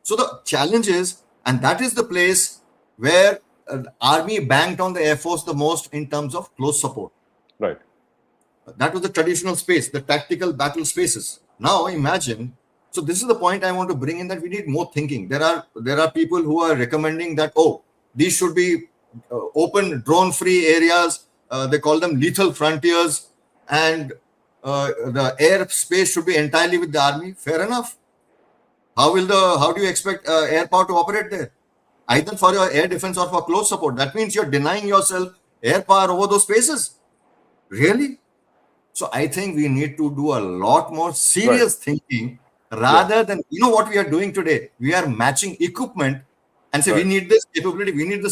So the challenge is, and that is the place where the army banked on the air force the most in terms of close support. Right. That was the traditional space, the tactical battle spaces. Now imagine, so this is the point I want to bring in, that we need more thinking. There are people who are recommending that, these should be open drone-free areas. They call them lethal frontiers, and the air space should be entirely with the army. Fair enough. How do you expect air power to operate there? Either for your air defense or for close support. That means you're denying yourself air power over those spaces. Really? So I think we need to do a lot more serious thinking rather than, what we are doing today. We are matching equipment and say, we need this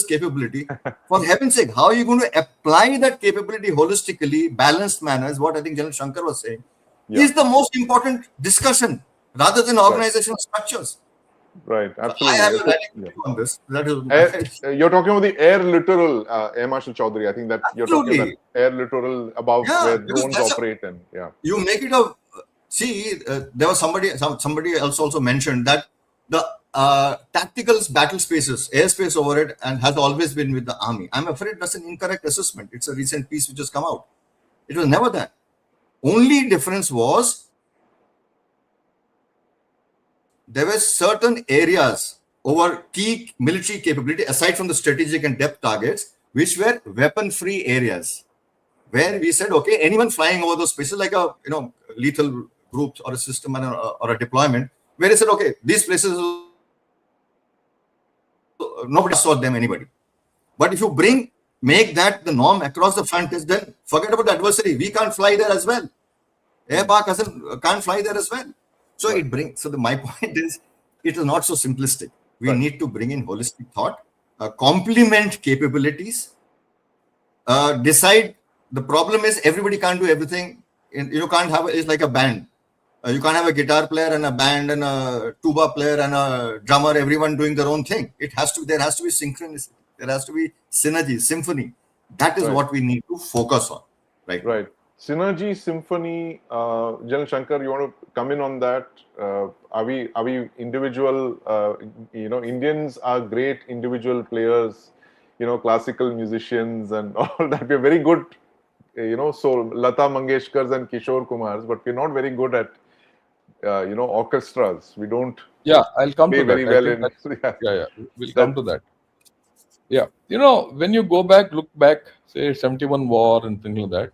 capability. For heaven's sake, how are you going to apply that capability holistically, balanced manner, is what I think General Shankar was saying, is the most important discussion rather than organizational structures. Right, absolutely. I have a radical view on this. That is, you're talking about the air littoral, Air Marshal Chaudhary. I think that you're talking about air littoral above where drones operate, and you make it a. See, there was somebody else also mentioned that the tactical battle spaces, airspace over it, and has always been with the army. I'm afraid that's an incorrect assessment. It's a recent piece which has come out. It was never that. Only difference was there were certain areas over key military capability, aside from the strategic and depth targets, which were weapon-free areas, where we said, okay, anyone flying over those spaces, like a lethal groups or a system or a deployment, where they said, okay, these places, nobody saw them, anybody. But if you make that the norm across the front, is then forget about the adversary. We can't fly there as well. Air power can't fly there as well. So my point is, it is not so simplistic. We need to bring in holistic thought, complement capabilities, decide. The problem is everybody can't do everything. You can't have it's like a band. You can't have a guitar player and a band and a tuba player and a drummer, everyone doing their own thing. There has to be synchronicity. There has to be synergy, symphony. That is what we need to focus on. Right. Synergy, symphony. General Shankar, you want to come in on that? Are we individual? Indians are great individual players. Classical musicians and all that. We're very good. So Lata Mangeshkars and Kishore Kumars, but we're not very good at orchestras. We don't. Yeah, I'll come to that. Very well we'll come to that. Yeah, when you look back, say 71 war and things like that,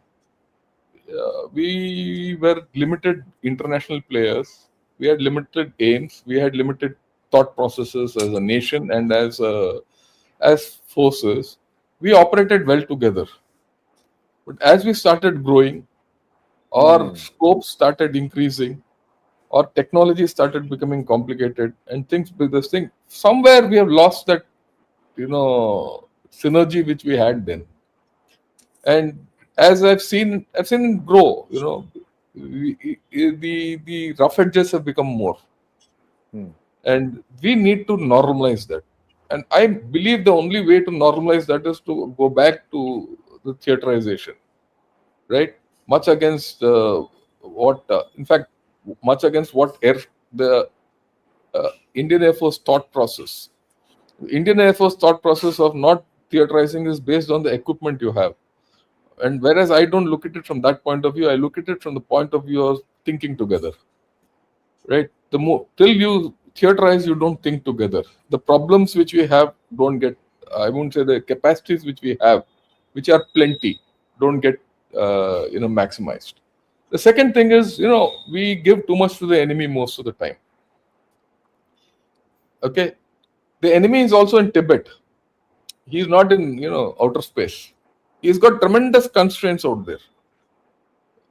we were limited international players. We had limited aims. We had limited thought processes as a nation and as forces. We operated well together. But as we started growing, our scope started increasing, our technology started becoming complicated, and somewhere we have lost that, synergy which we had then. And as I've seen it grow, the rough edges have become more, and we need to normalize that. And I believe the only way to normalize that is to go back to the theaterization, right? Much against what the Indian Air Force thought process. The Indian Air Force thought process of not theaterizing is based on the equipment you have. And whereas I don't look at it from that point of view, I look at it from the point of view of thinking together, right? Till you theaterize, you don't think together. The problems which we have don't get, I won't say the capacities which we have, which are plenty, don't get, maximized. The second thing is, we give too much to the enemy most of the time. Okay. The enemy is also in Tibet. He's not in, outer space. He's got tremendous constraints out there.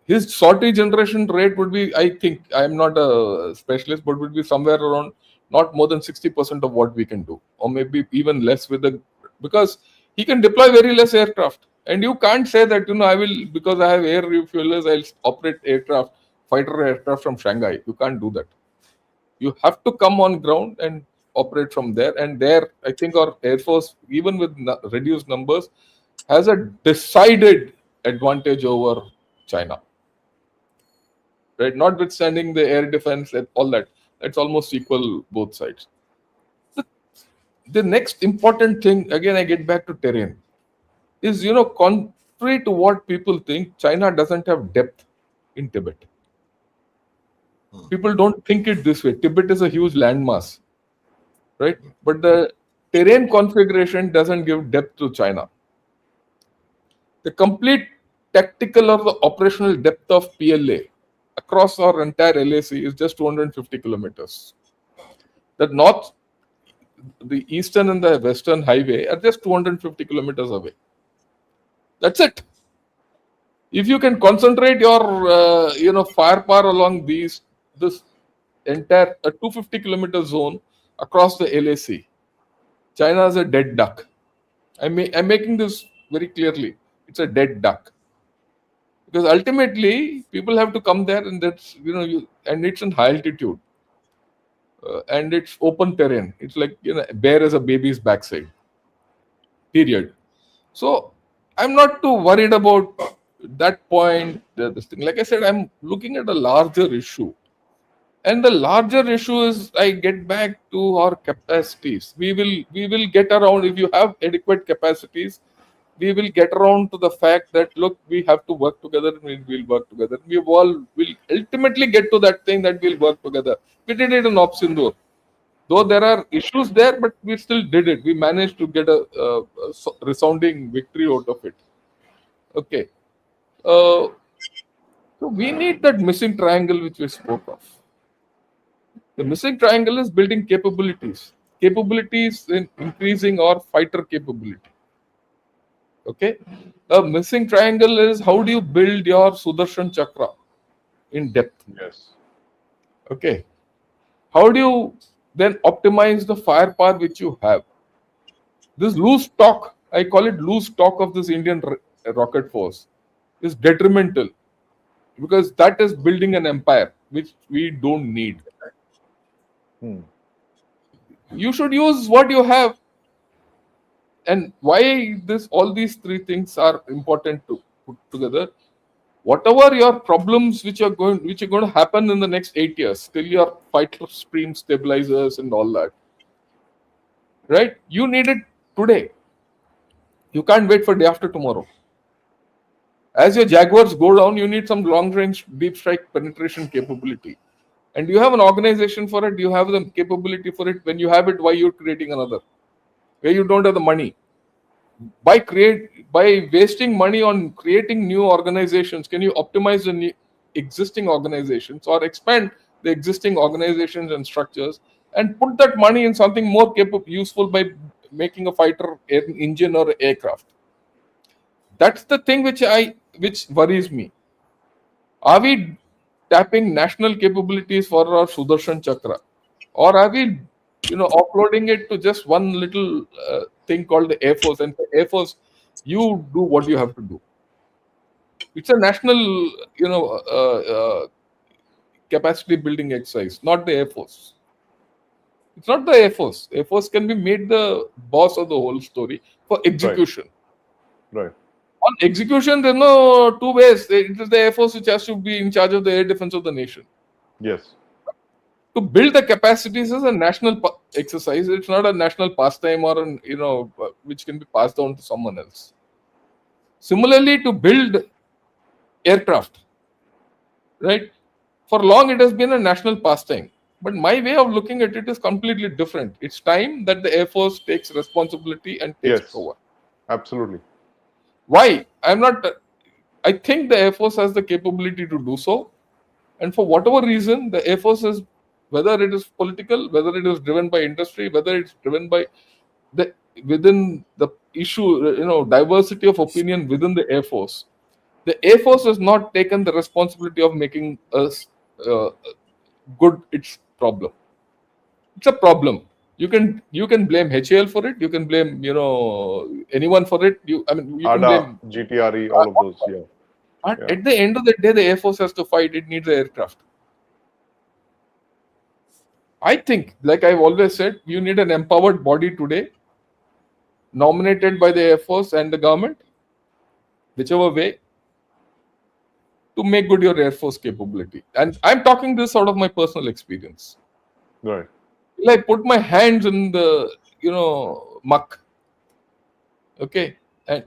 His sortie generation rate would be, I think, I am not a specialist, but would be somewhere around not more than 60% of what we can do, or maybe even less with the, because he can deploy very less aircraft. And you can't say that, I will, because I have air refuelers, I'll operate aircraft, fighter aircraft from Shanghai. You can't do that. You have to come on ground and operate from there. And there, I think our Air Force, even with reduced numbers, has a decided advantage over China. Right? Notwithstanding the air defense and all that, that's almost equal both sides. The, the next important thing, again, I get back to terrain, is, contrary to what people think, China doesn't have depth in Tibet. People don't think it this way. Tibet is a huge landmass, right? But the terrain configuration doesn't give depth to China. The complete tactical or the operational depth of PLA across our entire LAC is just 250 kilometers. The north, the eastern and the western highway are just 250 kilometers away. That's it. If you can concentrate your firepower along this entire 250-kilometer zone across the LAC, China is a dead duck. I'm making this very clearly. It's a dead duck, because ultimately people have to come there, and that's and it's in high altitude, and it's open terrain. It's like bare as a baby's backside. Period. So I'm not too worried about that point. This thing, like I said, I'm looking at a larger issue. And the larger issue is, I get back to our capacities. We will get around, if you have adequate capacities, we will get around to the fact that, look, we have to work together, and we'll work together. We all will ultimately get to that thing that we'll work together. We did it in Operation Sindoor. Though there are issues there, but we still did it. We managed to get a resounding victory out of it. Okay. So we need that missing triangle which we spoke of. The missing triangle is building capabilities. Capabilities in increasing our fighter capability. Okay. The missing triangle is, how do you build your Sudarshan Chakra in depth? Yes. Okay. How do you then optimize the firepower which you have? This loose stock, I call it loose stock of this Indian rocket force, is detrimental, because that is building an empire which we don't need. You should use what you have. And why all these three things are important to put together. Whatever your problems which are going to happen in the next 8 years, till your fighter stream stabilizers and all that, right? You need it today. You can't wait for day after tomorrow. As your Jaguars go down, you need some long range deep strike penetration capability. And you have an organization for it, you have the capability for it. When you have it, why you're creating another? Where you don't have the money. By wasting money on creating new organizations, can you optimize the existing organizations, or expand the existing organizations and structures, and put that money in something more useful by making a fighter engine or aircraft? That's the thing which worries me. Are we tapping national capabilities for our Sudarshan Chakra, or are we offloading it to just one little thing called the Air Force, and the Air Force, you do what you have to do? It's a national capacity building exercise, not the Air Force. It's not the Air Force. Air Force can be made the boss of the whole story for execution. Right. On execution, there's no two ways. It is the Air Force which has to be in charge of the air defense of the nation. Yes. To build the capacities is a national exercise. It's not a national pastime, or which can be passed on to someone else. Similarly, to build aircraft, right? For long, it has been a national pastime. But my way of looking at it is completely different. It's time that the Air Force takes responsibility and takes it over. Absolutely. Why? I think the Air Force has the capability to do so. And for whatever reason, the Air Force is, whether it is political, whether it is driven by industry, whether it's driven by within the issue, diversity of opinion within the Air Force, The Air Force has not taken the responsibility of making us good its problem. It's a problem. You can blame HAL for it. You can blame anyone for it. You can ADA, blame. GTRE, all of those. Yeah. But Yeah. at the end of the day, the Air Force has to fight. It needs the aircraft. I think, like I've always said, you need an empowered body today, nominated by the Air Force and the government, whichever way, to make good your Air Force capability. And I'm talking this out of my personal experience. Right. Will I put my hands in the muck? Okay, and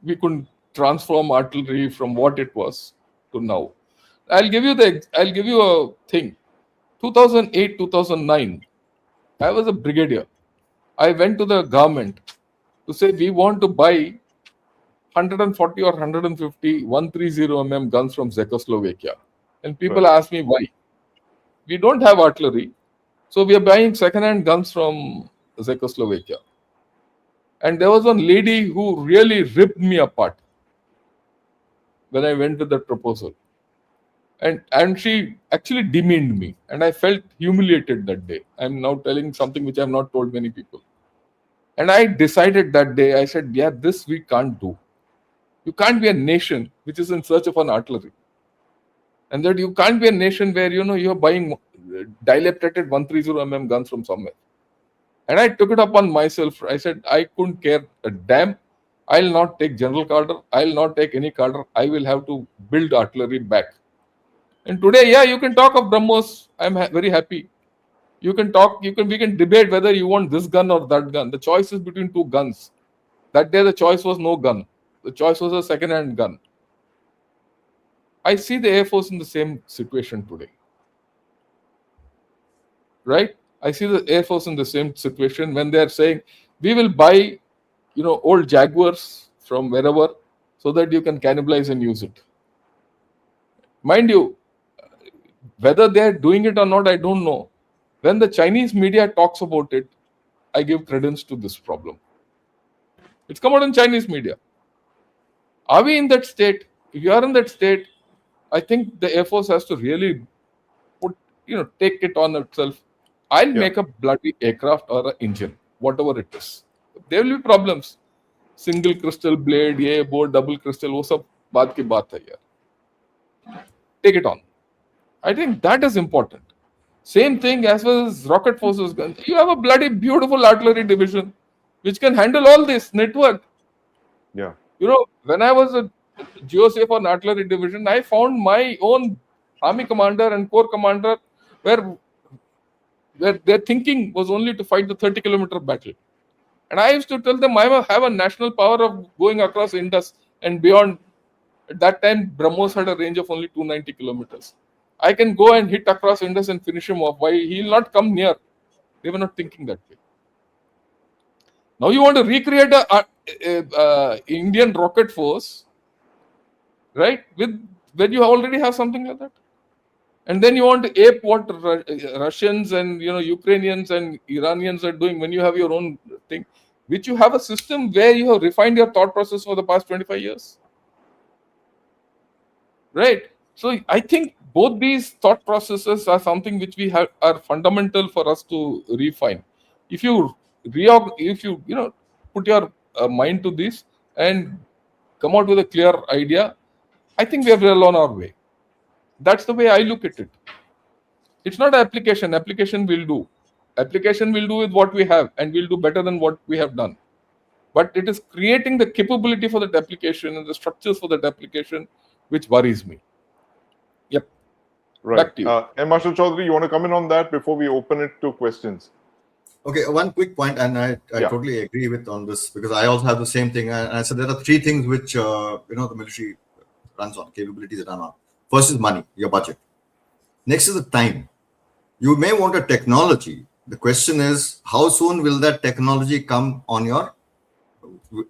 we couldn't transform artillery from what it was to now. I'll give you a thing. 2008, 2009, I was a brigadier. I went to the government to say we want to buy 140 or 150 130 mm guns from Czechoslovakia. And people Right. ask me why. We don't have artillery, so we are buying second-hand guns from Czechoslovakia. And there was one lady who really ripped me apart when I went with that proposal. And she actually demeaned me. And I felt humiliated that day. I'm now telling something which I've not told many people. And I decided that day, I said, yeah, this we can't do. You can't be a nation which is in search of an artillery. And that you can't be a nation where you're buying dilapidated 130 mm guns from somewhere. And I took it upon myself. I said, I couldn't care a damn. I'll not take general cadre. I'll not take any cadre. I will have to build artillery back. And today, yeah, you can talk of BrahMos. I'm very happy. You can talk. We can debate whether you want this gun or that gun. The choice is between two guns. That day, the choice was no gun. The choice was a second-hand gun. I see the Air Force in the same situation today. Right? I see the Air Force in the same situation when they are saying, we will buy, old Jaguars from wherever so that you can cannibalize and use it. Mind you, whether they are doing it or not, I don't know. When the Chinese media talks about it, I give credence to this problem. It's come out in Chinese media. Are we in that state? If you are in that state, I think the Air Force has to really take it on itself. I'll Yeah. make a bloody aircraft or an engine, whatever it is. There will be problems. Single crystal blade, ये वो double crystal, वो सब बात की बात है यार. Take it on. I think that is important. Same thing as well as rocket forces guns. You have a bloody beautiful artillery division which can handle all this network. Yeah. When I was a GOC for an artillery division, I found my own army commander and corps commander where their thinking was only to fight the 30-kilometer battle. And I used to tell them, I have a national power of going across Indus and beyond. At that time, BrahMos had a range of only 290 kilometers. I can go and hit across Indus and finish him off. Why? He'll not come near. They were not thinking that way. Now you want to recreate a Indian rocket force, right? When you already have something like that. And then you want to ape what Russians and Ukrainians and Iranians are doing when you have your own thing, which you have a system where you have refined your thought process for the past 25 years. Right? So I think both these thought processes are something which we have are fundamental for us to refine. If you put your mind to this and come out with a clear idea, I think we are well on our way. That's the way I look at it. It's not application. Application will do. Application will do with what we have and we'll do better than what we have done. But it is creating the capability for that application and the structures for that application which worries me. Yep. Right. Back to you. And Marshal Chaudhary, you want to come in on that before we open it to questions? Okay, one quick point, and I Yeah. totally agree with on this because I also have the same thing. And I said there are three things which the military runs on, capabilities that run on. First is money, your budget. Next is the time. You may want a technology. The question is, how soon will that technology come on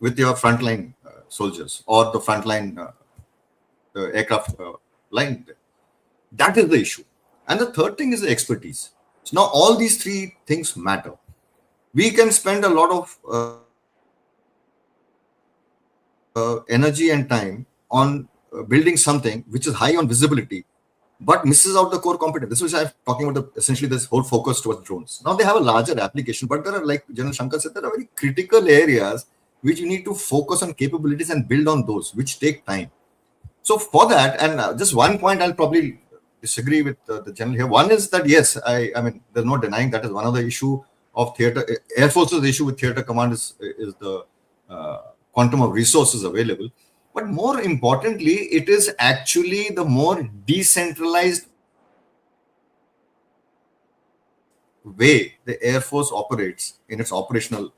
with your frontline soldiers or the frontline aircraft line? That is the issue. And the third thing is the expertise. So now all these three things matter. We can spend a lot of energy and time on building something which is high on visibility, but misses out the core competence. This is I'm talking about essentially this whole focus towards drones. Now they have a larger application, but there are, like General Shankar said, there are very critical areas which you need to focus on capabilities and build on those, which take time. So for that, and just one point I'll probably disagree with the general here. One is that yes, I mean there's no denying that is one of the issue of theater. Air Force's issue with theater command is the quantum of resources available. But more importantly, it is actually the more decentralized way the Air Force operates in its operational,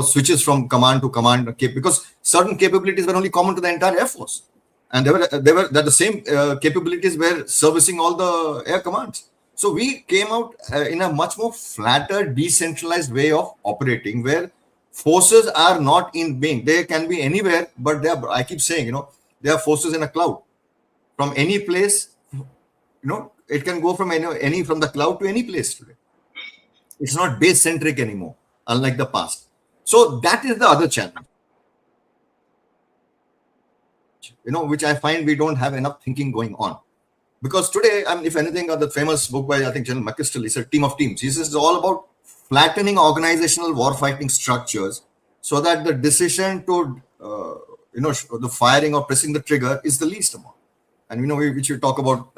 switches from command to command, because certain capabilities were only common to the entire Air Force, and the same capabilities were servicing all the air commands. So we came out in a much more flatter, decentralized way of operating, where forces are not in being. They can be anywhere, but they are. I keep saying, they are forces in a cloud. From any place, it can go from any from the cloud to any place today. It's not base centric anymore, unlike the past. So that is the other challenge, which I find we don't have enough thinking going on. Because today, if anything, the famous book by, I think, General McChrystal, he said, Team of Teams. He says it's all about flattening organizational warfighting structures so that the decision to, the firing or pressing the trigger is the least amount. And, which we talk about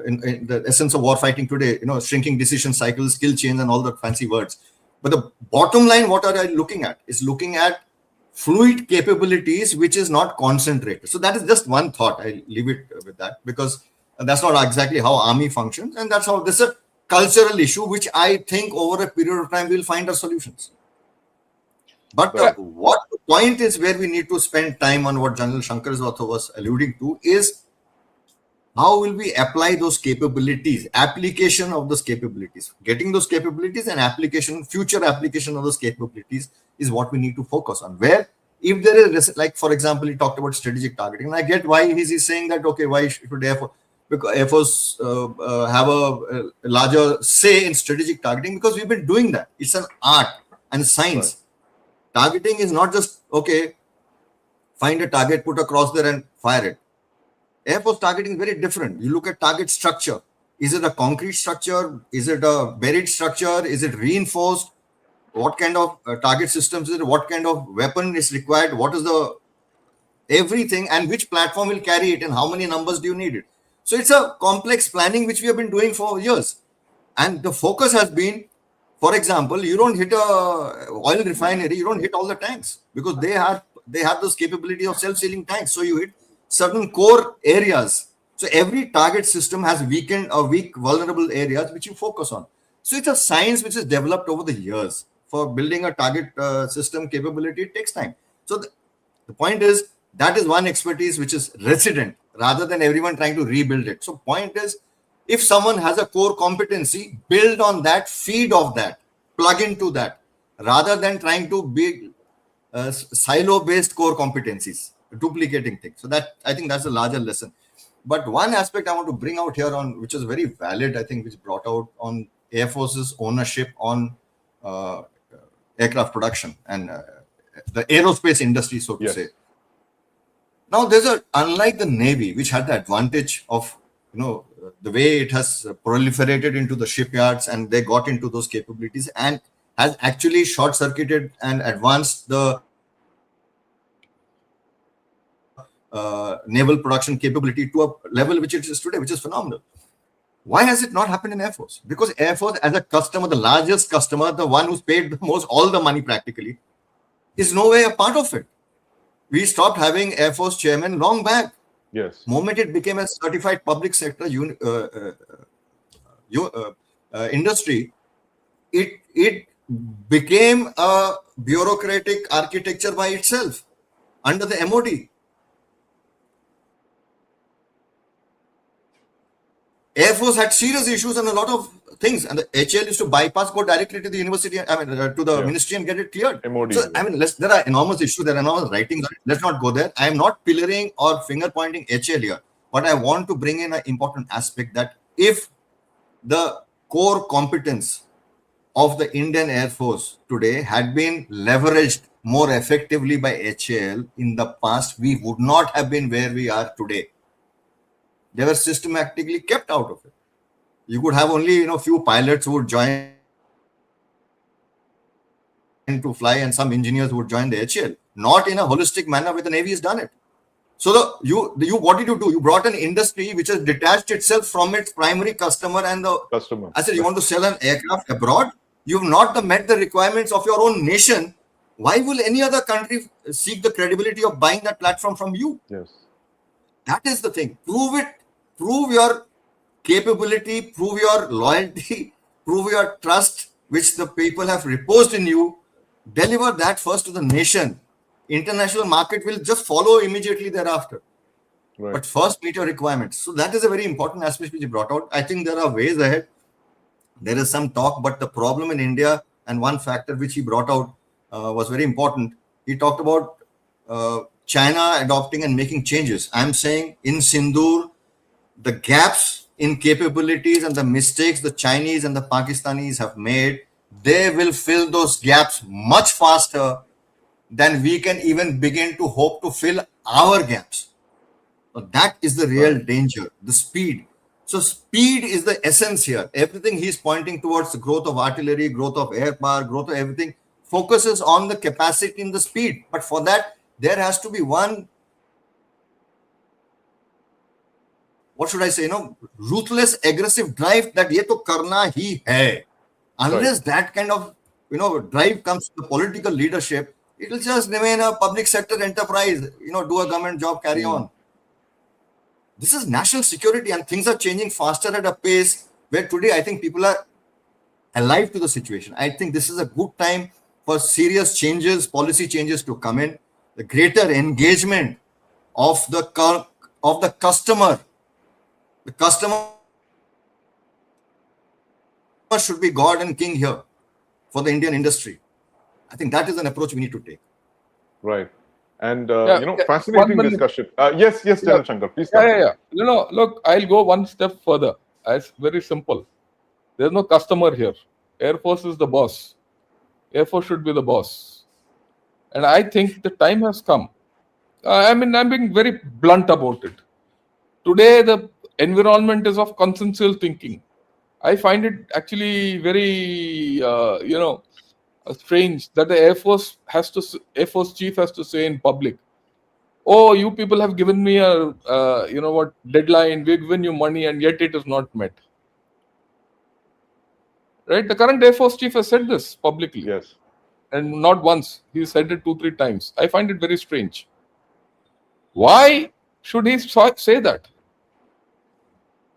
in the essence of warfighting today, shrinking decision cycles, skill chains, and all the fancy words. But the bottom line, what are I looking at? Is looking at fluid capabilities, which is not concentrated. So that is just one thought. I leave it with that, because that's not exactly how army functions. And that's how this is a cultural issue, which I think over a period of time we'll find our solutions. But what the point is, where we need to spend time on, what General Shankar was alluding to, is how will we apply those capabilities, application of those capabilities, getting those capabilities and application, future application of those capabilities is what we need to focus on. Where if there is, like, for example, he talked about strategic targeting, and I get why he's saying that, okay, why should Air Force, because Air Force have a larger say in strategic targeting? Because we've been doing that. It's an art and science. Right. Targeting is not just, okay, find a target, put a cross there and fire it. Air Force targeting is very different. You look at target structure. Is it a concrete structure? Is it a buried structure? Is it reinforced? What kind of target systems is it? What kind of weapon is required? What is the everything, and which platform will carry it, and how many numbers do you need it? So it's a complex planning which we have been doing for years. And the focus has been, for example, you don't hit a oil refinery, you don't hit all the tanks, because they have those capability of self-sealing tanks. So you hit certain core areas. So every target system has weak vulnerable areas which you focus on. So it's a science which is developed over the years. For building a target system capability, it takes time. So the point is, that is one expertise which is resident, rather than everyone trying to rebuild it. So point is, if someone has a core competency, build on that, feed off that, plug into that, rather than trying to build silo-based core competencies, duplicating things. So that, I think, that's a larger lesson. But one aspect I want to bring out here on, which is very valid, I think, which brought out on Air Force's ownership on aircraft production and the aerospace industry, so to say. Now, unlike the Navy, which had the advantage of, the way it has proliferated into the shipyards, and they got into those capabilities, and has actually short-circuited and advanced the naval production capability to a level which it is today, which is phenomenal. Why has it not happened in Air Force? Because Air Force, as a customer, the largest customer, the one who's paid the most, all the money practically, is no way a part of it. We stopped having Air Force chairman long back. Yes. Moment it became a certified public sector industry, it became a bureaucratic architecture by itself under the MOD. Air Force had serious issues and a lot of things, and the HL used to bypass, go directly to the university, to the ministry and get it cleared. MOD, so, there are enormous issues, there are enormous writings. Let's not go there. I am not pillaring or finger pointing HL here, but I want to bring in an important aspect that if the core competence of the Indian Air Force today had been leveraged more effectively by HAL in the past, we would not have been where we are today. They were systematically kept out of it. You could have only few pilots who would join to fly and some engineers who would join the HAL, not in a holistic manner with the Navy has done it. So what did you do? You brought an industry which has detached itself from its primary customer and the Customer. I said you want to sell an aircraft abroad. You've not met the requirements of your own nation. Why will any other country seek the credibility of buying that platform from you? Yes. That is the thing. Prove it. Prove your capability. Prove your loyalty. Prove your trust, which the people have reposed in you. Deliver that first to the nation. International market will just follow immediately thereafter. Right. But first meet your requirements. So that is a very important aspect which you brought out. I think there are ways ahead. There is some talk, but the problem in India, and one factor which he brought out was very important. He talked about China adopting and making changes. I'm saying in Sindoor, the gaps in capabilities and the mistakes the Chinese and the Pakistanis have made, they will fill those gaps much faster than we can even begin to hope to fill our gaps. So that is the real danger, the speed. So speed is the essence here. Everything he's pointing towards the growth of artillery, growth of air power, growth of everything focuses on the capacity and the speed. But for that, there has to be one, what should I say, ruthless, aggressive drive that ye to karna hi hai. Unless that kind of, drive comes to the political leadership, it will just remain a public sector enterprise, do a government job, carry on. This is national security and things are changing faster at a pace where today I think people are alive to the situation. I think this is a good time for serious changes, policy changes to come in, the greater engagement of the customer. The customer should be God and King here for the Indian industry. I think that is an approach we need to take. Right. And, fascinating discussion. Yes, General Shankar, please. Look, I'll go one step further. It's very simple. There's no customer here. Air Force is the boss. Air Force should be the boss. And I think the time has come. I'm being very blunt about it. Today, the environment is of consensual thinking. I find it actually very, strange that the Air Force chief has to say in public, "Oh, you people have given me a, deadline. We've given you money, and yet it is not met." Right? The current Air Force chief has said this publicly. Yes. And not once. He said it 2-3 times. I find it very strange. Why should he say that?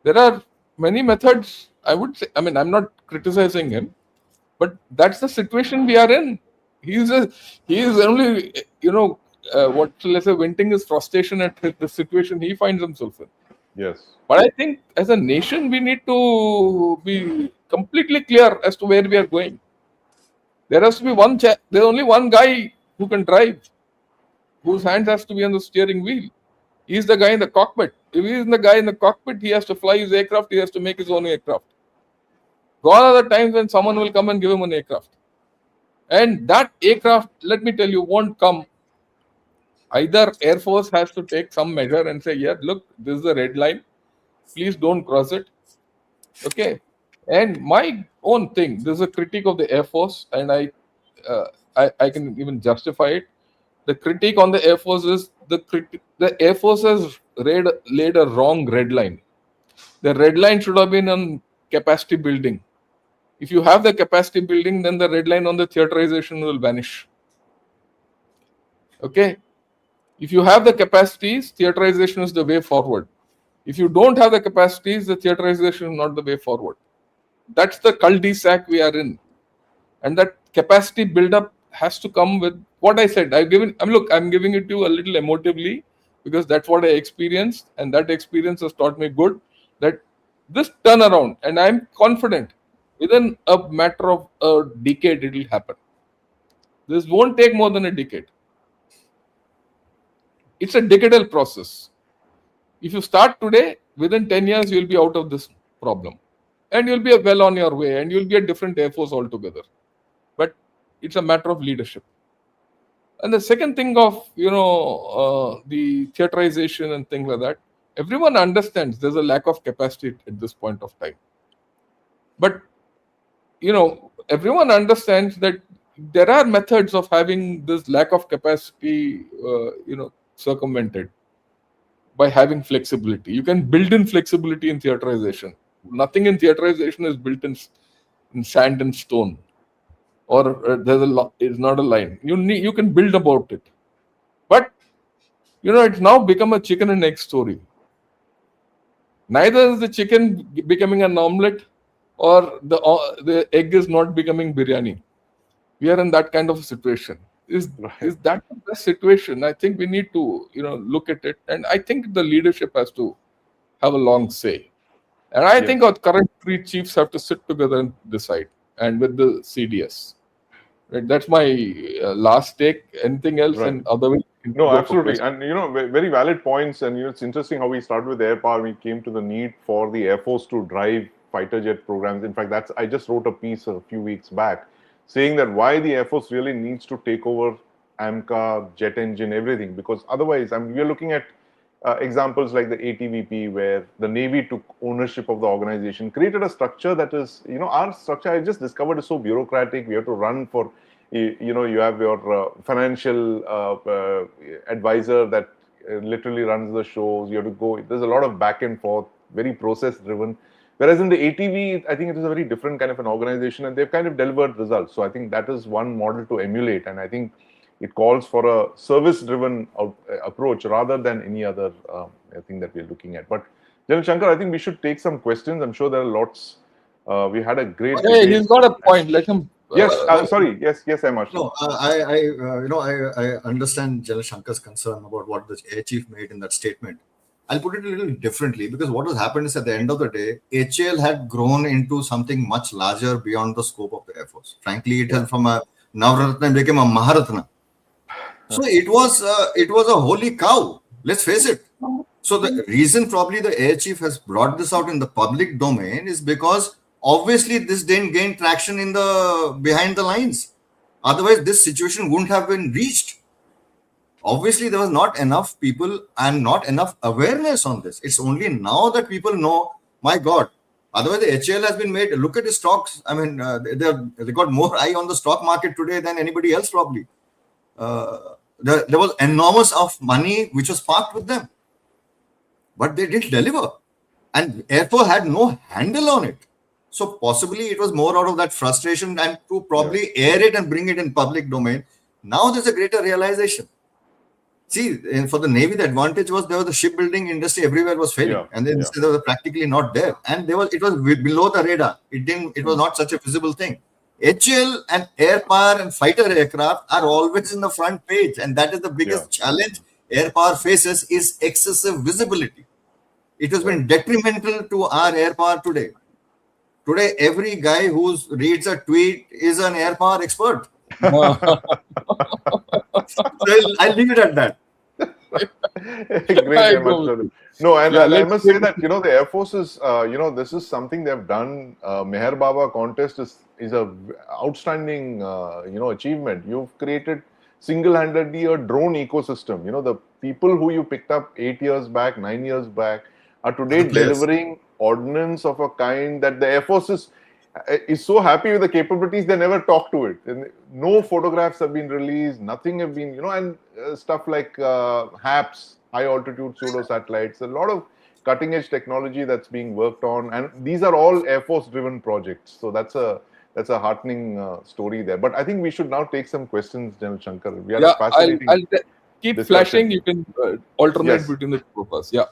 There are many methods. I would say. I'm not criticizing him, but that's the situation we are in. He is only, what shall I say, venting his frustration at the situation he finds himself in. Yes. But I think as a nation, we need to be completely clear as to where we are going. There has to be there's only one guy who can drive, whose hands has to be on the steering wheel. He's the guy in the cockpit. If he's the guy in the cockpit, he has to fly his aircraft, he has to make his own aircraft. Gone are the times when someone will come and give him an aircraft. And that aircraft, let me tell you, won't come. Either Air Force has to take some measure and say, yeah, look, this is the red line. Please don't cross it. Okay. And my own thing, this is a critique of the Air Force, and I can even justify it. The critique on the Air Force is the Air Force has laid a wrong red line. The red line should have been on capacity building. If you have the capacity building, then the red line on the theaterization will vanish. Okay? If you have the capacities, theaterization is the way forward. If you don't have the capacities, the theaterization is not the way forward. That's the cul-de-sac we are in. And that capacity build-up has to come with what I said. I'm giving it to you a little emotively because that's what I experienced, and that experience has taught me good that this turnaround, and I'm confident within a matter of a decade it will happen. This won't take more than a decade. It's a decadal process. If you start today, within 10 years you'll be out of this problem, and you'll be well on your way, and you'll be a different Air Force altogether. But it's a matter of leadership. And the second thing of the theaterization and things like that, everyone understands there's a lack of capacity at this point of time. But everyone understands that there are methods of having this lack of capacity, circumvented by having flexibility. You can build in flexibility in theaterization. Nothing in theaterization is built in sand and stone, or is not a line. You can build about it, but it's now become a chicken and egg story. Neither is the chicken becoming an omelette, or the egg is not becoming biryani. We are in that kind of a situation. Is that the best situation? I think we need to look at it, and I think the leadership has to have a long say. And I think our current three chiefs have to sit together and decide, and with the CDS. Right? That's my last take. Anything else? Right. And otherwise, no, absolutely. And very valid points. And it's interesting how we started with air power. We came to the need for the Air Force to drive fighter jet programs. In fact, I just wrote a piece a few weeks back saying that why the Air Force really needs to take over AMCA, jet engine, everything, because otherwise, we are looking at examples like the ATVP, where the Navy took ownership of the organization, created a structure that is, our structure I just discovered is so bureaucratic. We have to run for, you have your financial advisor that literally runs the shows. You have to go, there's a lot of back and forth, very process driven. Whereas in the ATV, I think it is a very different kind of an organization, and they've kind of delivered results. So I think that is one model to emulate. And I think it calls for a service-driven approach rather than any other thing that we're looking at. But General Shankar, I think we should take some questions. I'm sure there are lots. We had a great. Hey, he's got a point. Let him. Yes, sorry. Yes, Marshal. No, I understand General Shankar's concern about what the Air Chief made in that statement. I'll put it a little differently, because what has happened is, at the end of the day, HAL had grown into something much larger beyond the scope of the Air Force. Frankly, it had from a Navratna and became a Maharatna. So it was a holy cow. Let's face it. So the reason probably the Air Chief has brought this out in the public domain is because obviously this didn't gain traction in the behind the lines. Otherwise, this situation wouldn't have been reached. Obviously, there was not enough people and not enough awareness on this. It's only now that people know, my God. Otherwise, the HAL has been made. Look at the stocks. I mean, they got more eye on the stock market today than anybody else probably. There was enormous of money which was parked with them. But they didn't deliver. And Air Force had no handle on it. So possibly it was more out of that frustration and to probably air it and bring it in public domain. Now there's a greater realization. See, for the Navy, the advantage was there was the shipbuilding industry everywhere was failing, and then they were practically not there. And it was below the radar. It was not such a visible thing. HAL and air power and fighter aircraft are always in the front page, and that is the biggest challenge air power faces is excessive visibility. It has been detrimental to our air power today. Today, every guy who reads a tweet is an air power expert. So I'll leave it at that. Great, no, and I must say that the Air Force is this is something they've done. Meher Baba contest is a outstanding achievement. You've created single-handedly a drone ecosystem. The people who you picked up 8 years back, 9 years back, are today delivering ordnance of a kind that the Air Force is so happy with the capabilities, they never talk to it. And no photographs have been released, nothing have been, and stuff like HAPS, high altitude pseudo satellites, a lot of cutting edge technology that's being worked on. And these are all Air Force driven projects. So that's a heartening story there. But I think we should now take some questions, General Shankar. We had a fascinating I'll keep discussion. Flashing. You can alternate between the two of us. Yeah.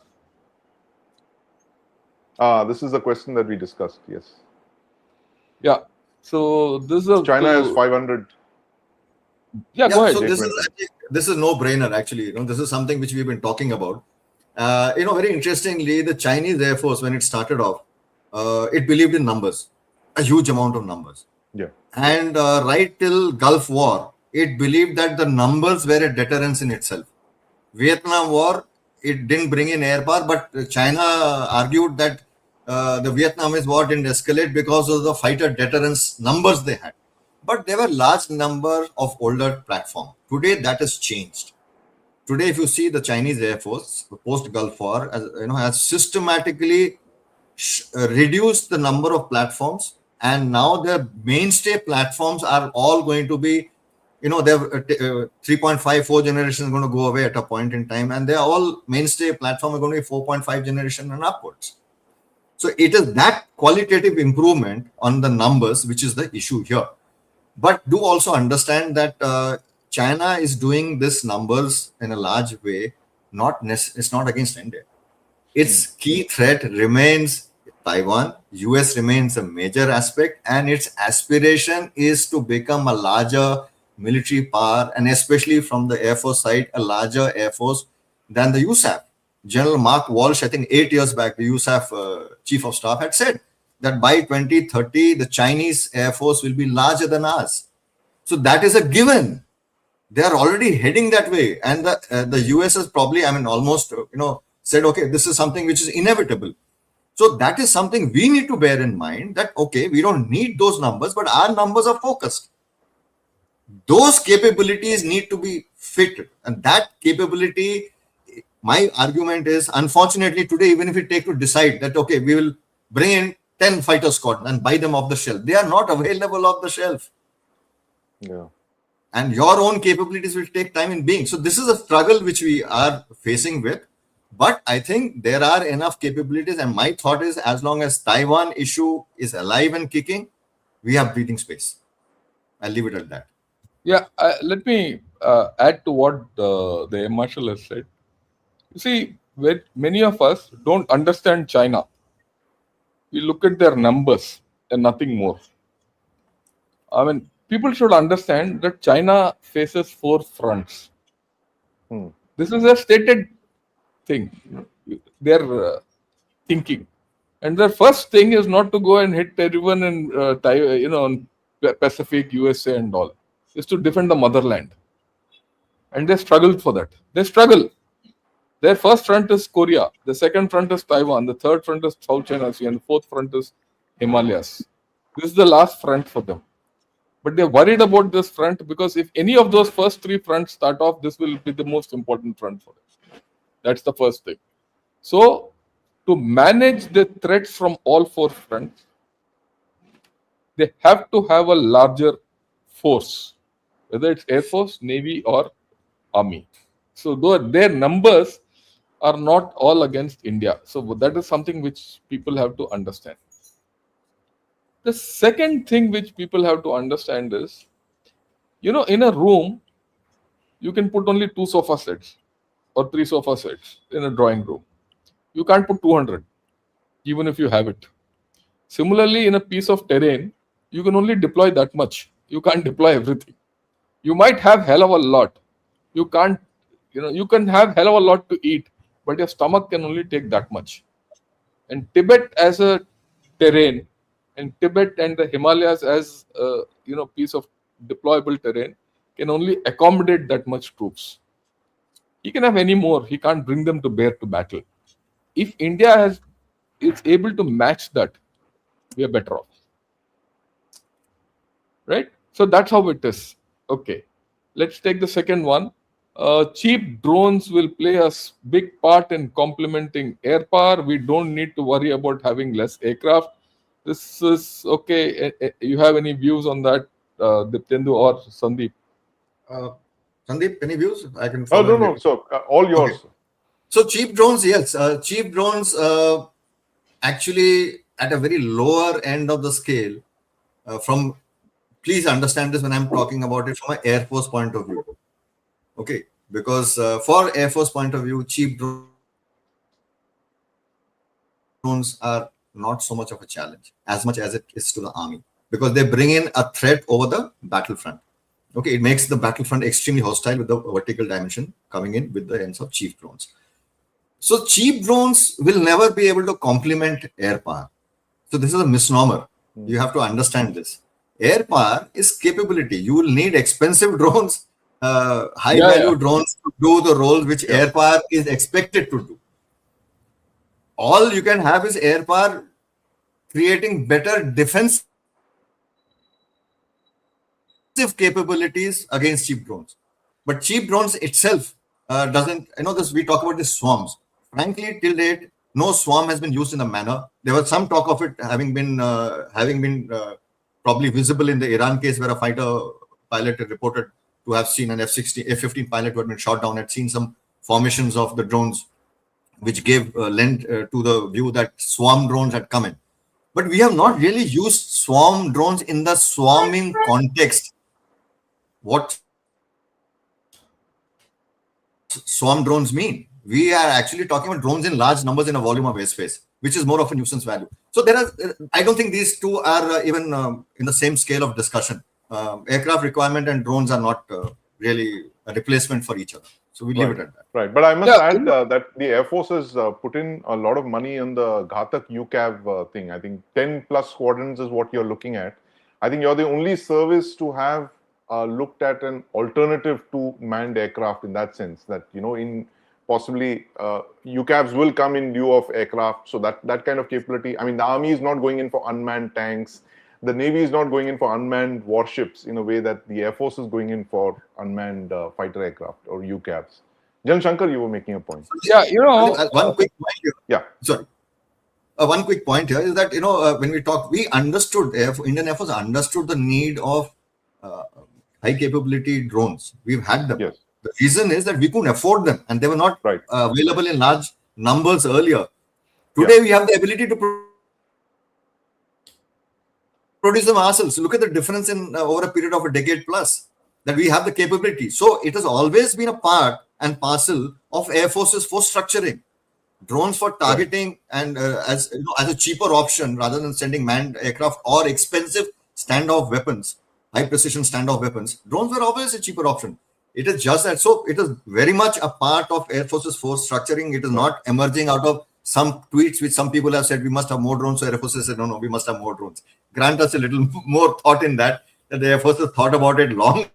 This is the question that we discussed. Yes. Yeah. So this is China has 500. Yeah, go ahead. So this is no brainer actually. This is something which we've been talking about. Very interestingly, the Chinese Air Force, when it started off, it believed in numbers, a huge amount of numbers. Yeah. And right till Gulf War, it believed that the numbers were a deterrence in itself. Vietnam War, it didn't bring in air power, but China argued that the Vietnamese war didn't escalate because of the fighter deterrence numbers they had. But there were large number of older platform. Today that has changed. Today, if you see the Chinese Air Force post Gulf War, has systematically reduced the number of platforms, and now their mainstay platforms are all going to be, their 3.54 generation is going to go away at a point in time, and they're all mainstay platform are going to be 4.5 generation and upwards. So it is that qualitative improvement on the numbers which is the issue here. But do also understand that China is doing this numbers in a large way. It's not against India. Its key threat remains Taiwan. US remains a major aspect, and its aspiration is to become a larger military power, and especially from the Air Force side, a larger Air Force than the USAF. General Mark Walsh, I think 8 years back, the USAF Chief of Staff had said that by 2030, the Chinese Air Force will be larger than ours. So that is a given. They are already heading that way. And the US has probably, almost, said, okay, this is something which is inevitable. So that is something we need to bear in mind that, okay, we don't need those numbers, but our numbers are focused. Those capabilities need to be fit. And that capability, my argument is, unfortunately, today, even if we take to decide that, okay, we will bring in 10 fighter squads and buy them off the shelf, they are not available off the shelf. Yeah. And your own capabilities will take time in being. So this is a struggle which we are facing with. But I think there are enough capabilities. And my thought is, as long as Taiwan issue is alive and kicking, we have breathing space. I'll leave it at that. Yeah, let me add to what the Air Marshal has said. You see, many of us don't understand China. We look at their numbers and nothing more. People should understand that China faces 4 fronts. This is a stated thing. They're thinking. And their first thing is not to go and hit everyone in Pacific, USA and all. Is to defend the motherland. And they struggled for that. They struggle. Their first front is Korea. The second front is Taiwan. The third front is South China Sea. And the fourth front is Himalayas. This is the last front for them. But they're worried about this front because if any of those first 3 fronts start off, this will be the most important front for them. That's the first thing. So, to manage the threats from all 4 fronts, they have to have a larger force, whether it's Air Force, Navy, or Army. So, though their numbers are not all against India. So, that is something which people have to understand. The second thing which people have to understand is, in a room, you can put only 2 sofa sets or 3 sofa sets in a drawing room. You can't put 200, even if you have it. Similarly, in a piece of terrain, you can only deploy that much. You can't deploy everything. You might have hell of a lot. You can't, you can have hell of a lot to eat, but your stomach can only take that much. And Tibet as a terrain, and Tibet and the Himalayas as a piece of deployable terrain can only accommodate that much troops. He can have any more. He can't bring them to bear to battle. If India is able to match that, we are better off. Right? So that's how it is. Okay. Let's take the second one. Cheap drones will play a big part in complementing air power. We don't need to worry about having less aircraft. This is okay. You have any views on that, Diptendu or Sandeep? Sandeep, any views? I can. No. So all yours. Okay. So cheap drones, yes. Cheap drones actually at a very lower end of the scale. Please understand this when I'm talking about it from an Air Force point of view. Okay, because for Air Force point of view, cheap drones are not so much of a challenge as much as it is to the army, because they bring in a threat over the battlefront. Okay, it makes the battlefront extremely hostile with the vertical dimension coming in with the ends of cheap drones. So cheap drones will never be able to complement air power. So this is a misnomer. You have to understand this. Air power is capability. You will need expensive drones, high value drones to do the role which air power is expected to do. All you can have is air power creating better defensive capabilities against cheap drones. But cheap drones itself doesn't, this, we talk about the swarms. Frankly, till date, no swarm has been used in a manner. There was some talk of it having been probably visible in the Iran case, where a fighter pilot had reported to have seen an F-15 pilot who had been shot down, had seen some formations of the drones, which gave lent to the view that swarm drones had come in. But we have not really used swarm drones in the swarming context. What swarm drones mean? We are actually talking about drones in large numbers in a volume of airspace, which is more of a nuisance value. So I don't think these two are even in the same scale of discussion. Aircraft requirement and drones are not really a replacement for each other. So we leave it at that. Right. But I must Yeah, add that the Air Force has put in a lot of money on the Ghatak UCAV thing. I think 10 plus squadrons is what you're looking at. I think you're the only service to have looked at an alternative to manned aircraft in that sense, that, in possibly UCAVs will come in lieu of aircraft. So that kind of capability. I mean, the Army is not going in for unmanned tanks. The Navy is not going in for unmanned warships in a way that the Air Force is going in for unmanned fighter aircraft or UCAVs. Jan Shankar, you were making a point. Yeah, One quick point here. Yeah. Sorry. One quick point here is that, when we talk, we understood, Indian Air Force understood the need of high capability drones. We've had them. Yes. The reason is that we couldn't afford them and they were not available in large numbers earlier. Today, we have the ability to produce them ourselves. Look at the difference in over a period of a decade plus, that we have the capability. So it has always been a part and parcel of Air Force's force structuring. Drones for targeting and as a cheaper option rather than sending manned aircraft or expensive standoff weapons, high precision standoff weapons. Drones were always a cheaper option. It is just that. So it is very much a part of Air Force's force structuring. It is not emerging out of some tweets which some people have said we must have more drones. So Air Force has said no, we must have more drones. Grant us a little more thought in that the Air Force has thought about it long.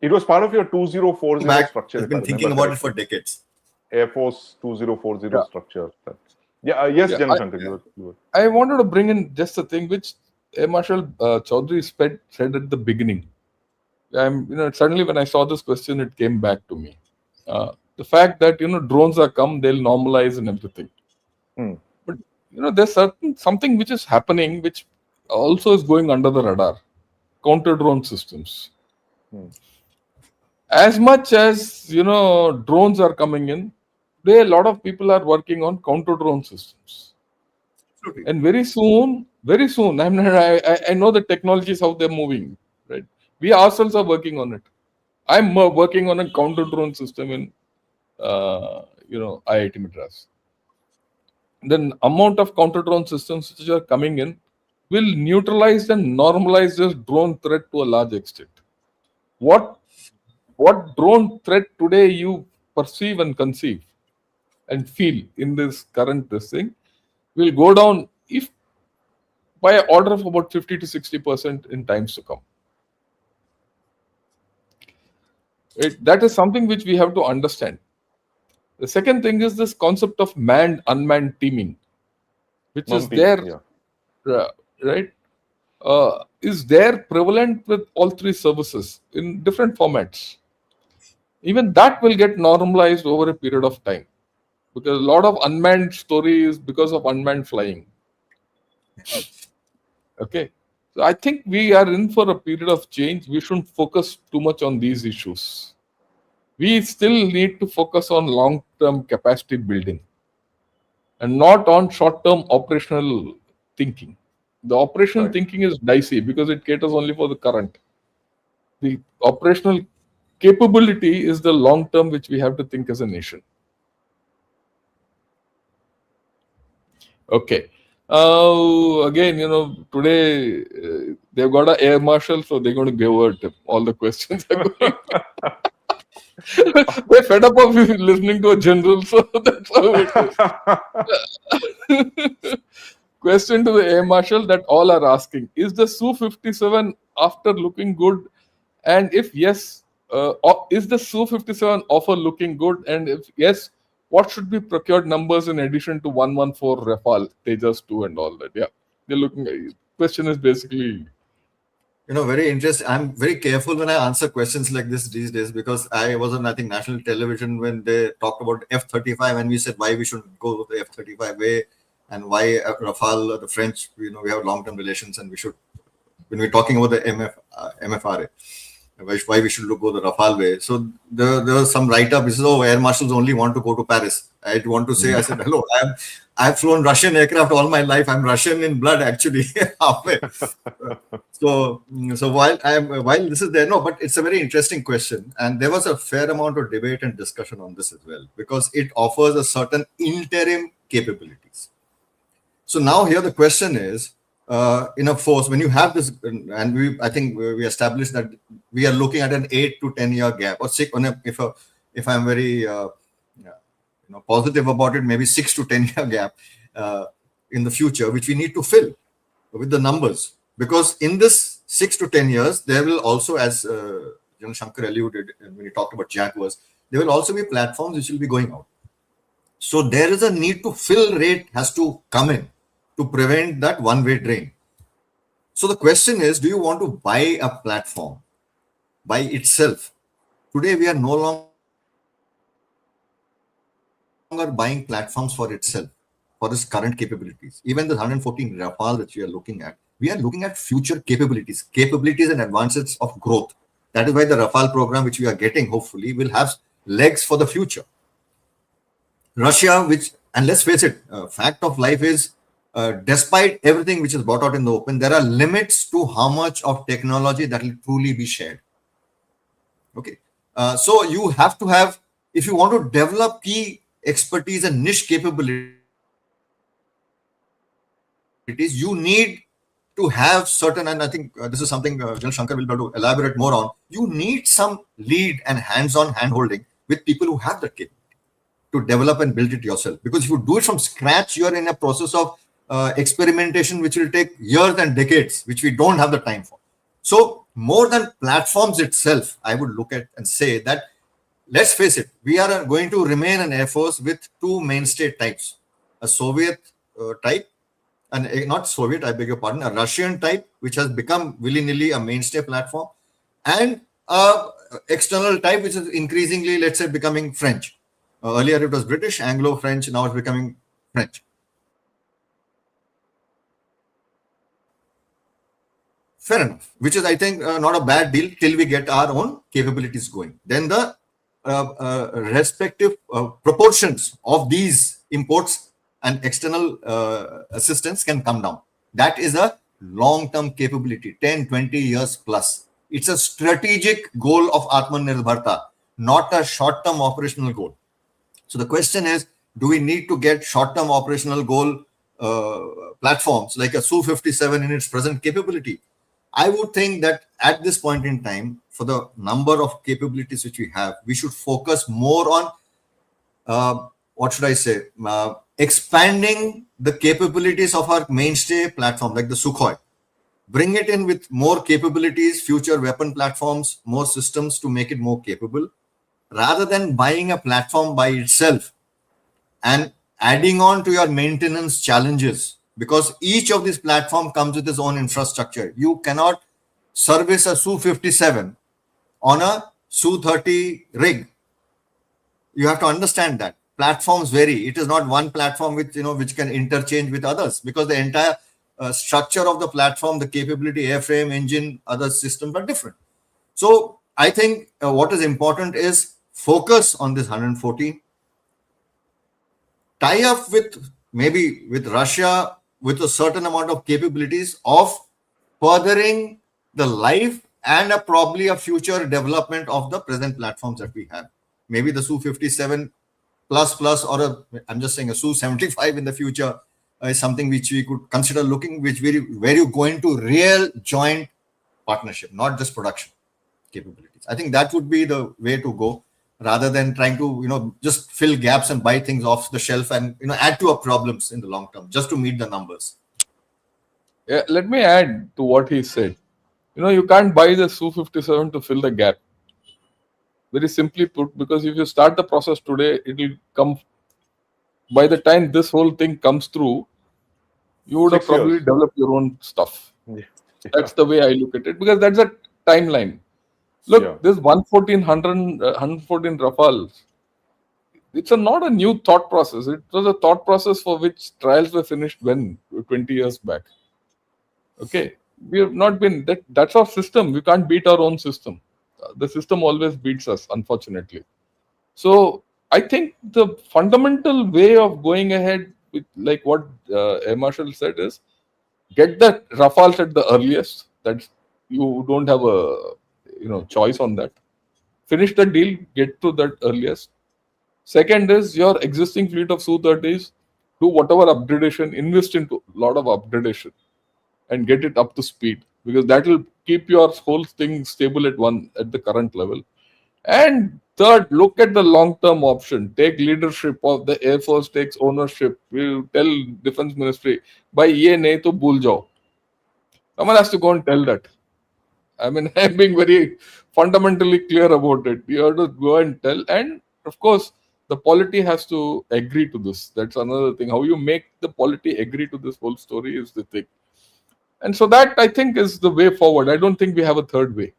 It was part of your 2040 structure. Has been thinking about it for decades. Air Force 2040 structure. Yes, Jan Shankar. I wanted to bring in just a thing which Air Marshal Chaudhary said at the beginning. Suddenly when I saw this question, it came back to me. The fact that drones are come, they'll normalize and everything. But there's something which is happening, which also is going under the radar. Counter drone systems. As much as drones are coming in, today a lot of people are working on counter drone systems. Absolutely. And very soon, I know the technologies how they're moving. Right, we ourselves are working on it. I'm working on a counter drone system in IIT Madras. The amount of counter drone systems which are coming in will neutralize and normalize this drone threat to a large extent. What drone threat today you perceive and conceive and feel in this current thing will go down if by an order of about 50 to 60% in times to come. That is something which we have to understand. The second thing is this concept of manned unmanned teaming, which is there, right? Is there prevalent with all three services in different formats. Even that will get normalized over a period of time, because a lot of unmanned stories because of unmanned flying. Okay, so I think we are in for a period of change. We shouldn't focus too much on these issues. We still need to focus on long-term capacity building and not on short-term operational thinking. The operational thinking is dicey because it caters only for the current. The operational capability is the long-term which we have to think as a nation. Okay. Again, today they've got an air marshal, so they're going to give out all the questions. They're fed up of listening to a general, so that's how it is. Question to the air marshal that all are asking: is the Su-57 after looking good? And if yes, is the Su-57 offer looking good? And if yes, what should be procured numbers in addition to 114 Rafale, Tejas 2 and all that? Yeah, they're looking. Question is basically. very interesting. I'm very careful when I answer questions like this these days because I was on, I think, national television when they talked about F-35 and we said why we should go the F-35 way and why Rafale, the French, we have long-term relations and we should, when we're talking about the MFRA, why we should go the Rafale way. So there was some write-up. He says, "Oh, air marshals only want to go to Paris." I want to say, I said, "Hello, I've flown Russian aircraft all my life. I'm Russian in blood, actually." Halfway. So while this is there, no, but it's a very interesting question, and there was a fair amount of debate and discussion on this as well because it offers a certain interim capabilities. So now here the question is, in a force, when you have this, and I think we established that we are looking at an 8 to 10 year gap, or six, if I'm very positive about it, maybe 6 to 10 year gap in the future, which we need to fill with the numbers. Because in this 6 to 10 years, there will also, as Shankar alluded when he talked about Jaguars, there will also be platforms which will be going out. So there is a need to fill rate has to come in to prevent that one-way drain. So the question is, do you want to buy a platform by itself? Today, we are no longer buying platforms for itself, for its current capabilities. Even the 114 Rafale that we are looking at future capabilities and advances of growth. That is why the Rafale program, which we are getting, hopefully, will have legs for the future. Russia, and let's face it, fact of life is, despite everything which is brought out in the open, there are limits to how much of technology that will truly be shared. Okay. So you have to have, if you want to develop key expertise and niche capabilities, you need to have certain, and I think this is something General Shankar will be able to elaborate more on. You need some lead and hands-on hand-holding with people who have that capability to develop and build it yourself. Because if you do it from scratch, you are in a process of experimentation, which will take years and decades, which we don't have the time for. So more than platforms itself, I would look at and say that, let's face it, we are going to remain an air force with two mainstay types, a Soviet type, and not Soviet, I beg your pardon, a Russian type, which has become willy-nilly a mainstay platform, and external type, which is increasingly, let's say, becoming French. Earlier it was British, Anglo-French, now it's becoming French. Fair enough, which is, I think, not a bad deal till we get our own capabilities going. Then the respective proportions of these imports and external assistance can come down. That is a long-term capability, 10, 20 years plus. It's a strategic goal of Atmanirbharta, not a short-term operational goal. So the question is, do we need to get short-term operational goal platforms like a Su-57 in its present capability? I would think that at this point in time, for the number of capabilities which we have, we should focus more on, expanding the capabilities of our mainstay platform, like the Sukhoi. Bring it in with more capabilities, future weapon platforms, more systems to make it more capable, rather than buying a platform by itself and adding on to your maintenance challenges. Because each of these platforms comes with its own infrastructure. You cannot service a Su-57 on a Su-30 rig. You have to understand that platforms vary. It is not one platform which can interchange with others, because the entire structure of the platform, the capability, airframe, engine, other systems are different. So I think what is important is focus on this 114. Tie up with Russia with a certain amount of capabilities of furthering the life and probably a future development of the present platforms that we have. Maybe the Su-57 plus, or I'm just saying a Su-75 in the future is something which we could consider looking, where you go into real joint partnership, not just production capabilities. I think that would be the way to go, rather than trying to just fill gaps and buy things off the shelf and add to our problems in the long term just to meet the numbers. Yeah, let me add to what he said. You can't buy the Su-57 to fill the gap. Very simply put, because if you start the process today, it will come. By the time this whole thing comes through, you would have 6 probably years. developed your own stuff. Yeah. That's the way I look at it, because that's a timeline. Look, Yeah. this 114 Rafales, it's not a new thought process. It was a thought process for which trials were finished when 20 years back. Okay, we have not been that. That's our system. We can't beat our own system. The system always beats us, unfortunately. So I think the fundamental way of going ahead with, like what Marshal said, is get the Rafales at the earliest. That's, you don't have a choice on that. Finish the deal, get to that earliest. Second is your existing fleet of Su-30s. Do whatever upgradation, invest into a lot of upgradation, and get it up to speed, because that will keep your whole thing stable at the current level. And third, look at the long-term option. Take leadership of the Air Force, takes ownership. We tell Defense Ministry, by ye nahi to bhul jao. Someone has to go and tell that. I mean, I'm being very fundamentally clear about it. You have to go and tell, and of course, the polity has to agree to this. That's another thing. How you make the polity agree to this whole story is the thing. And so that, I think, is the way forward. I don't think we have a third way.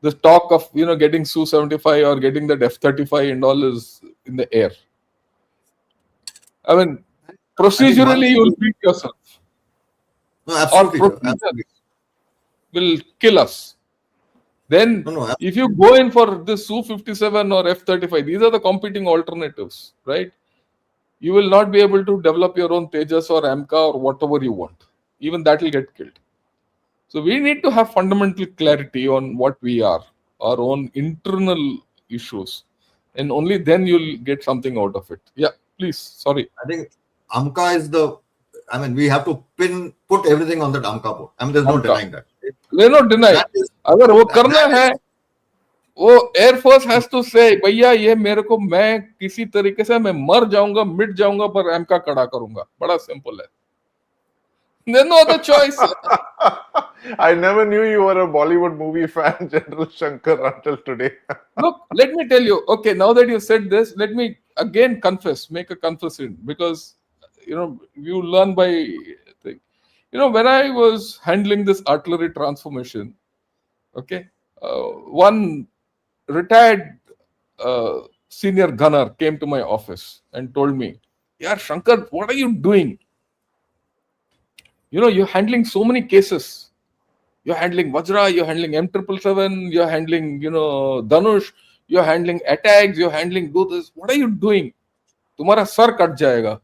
The talk of getting Su-75 or getting that F-35 and all is in the air. I mean, I think one procedurally thing, you will beat yourself, no, or absolutely, sir, absolutely. procedures will kill us. Then, No, no, if you go in for this Su-57 or F-35, these are the competing alternatives, right? You will not be able to develop your own Tejas or AMCA or whatever you want. Even that will get killed. So we need to have fundamental clarity on what we are, our own internal issues, and only then you'll get something out of it. Yeah, please. Sorry. I think AMCA is the. I mean, we have to put everything on that AMCA board. I mean, there's no AMCA. denying that. We're not denying. That is अगर वो that, करना that है, is वो air force has to से, भैया ये मेरे को, मैं किसी तरीके से मैं मर जाऊंगा, मिट जाऊंगा, पर एमका खड़ा करूंगा. बड़ा सिंपल है. There's no other choice. I never knew you were a Bollywood movie fan, General Shankar, until today. Look, let me tell you. Okay, now that you said this, let me again make a confession, because you learn by thing. When I was handling this artillery transformation, okay, one retired senior gunner came to my office and told me, "Yeah, Shankar, what are you doing? You're handling so many cases. You're handling Vajra, you're handling M777, you're handling, Dhanush, you're handling attacks, you're handling do this. What are you doing? Tumhara sar kat jayega."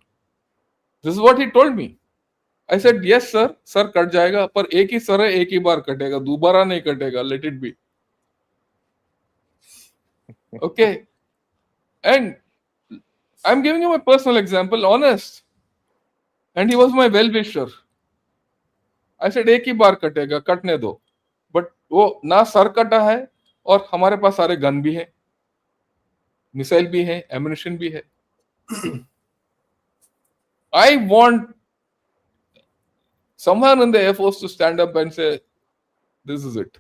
This is what he told me. I said, "Yes, sir, sir kat jayega, par ek hi sar hai, ek hi baar katega, dobara nahi katega, let it be." Okay. And I'm giving you my personal example, honest. And he was my well-wisher. I said, एक ही बार कटेगा, कटने दो. But वो ना sir कटा है, और हमारे पास सारे गन भी हैं, मिसाइल भी हैं, एम्यूनिशन भी है. I want someone in the Air Force to stand up and say, "This is it.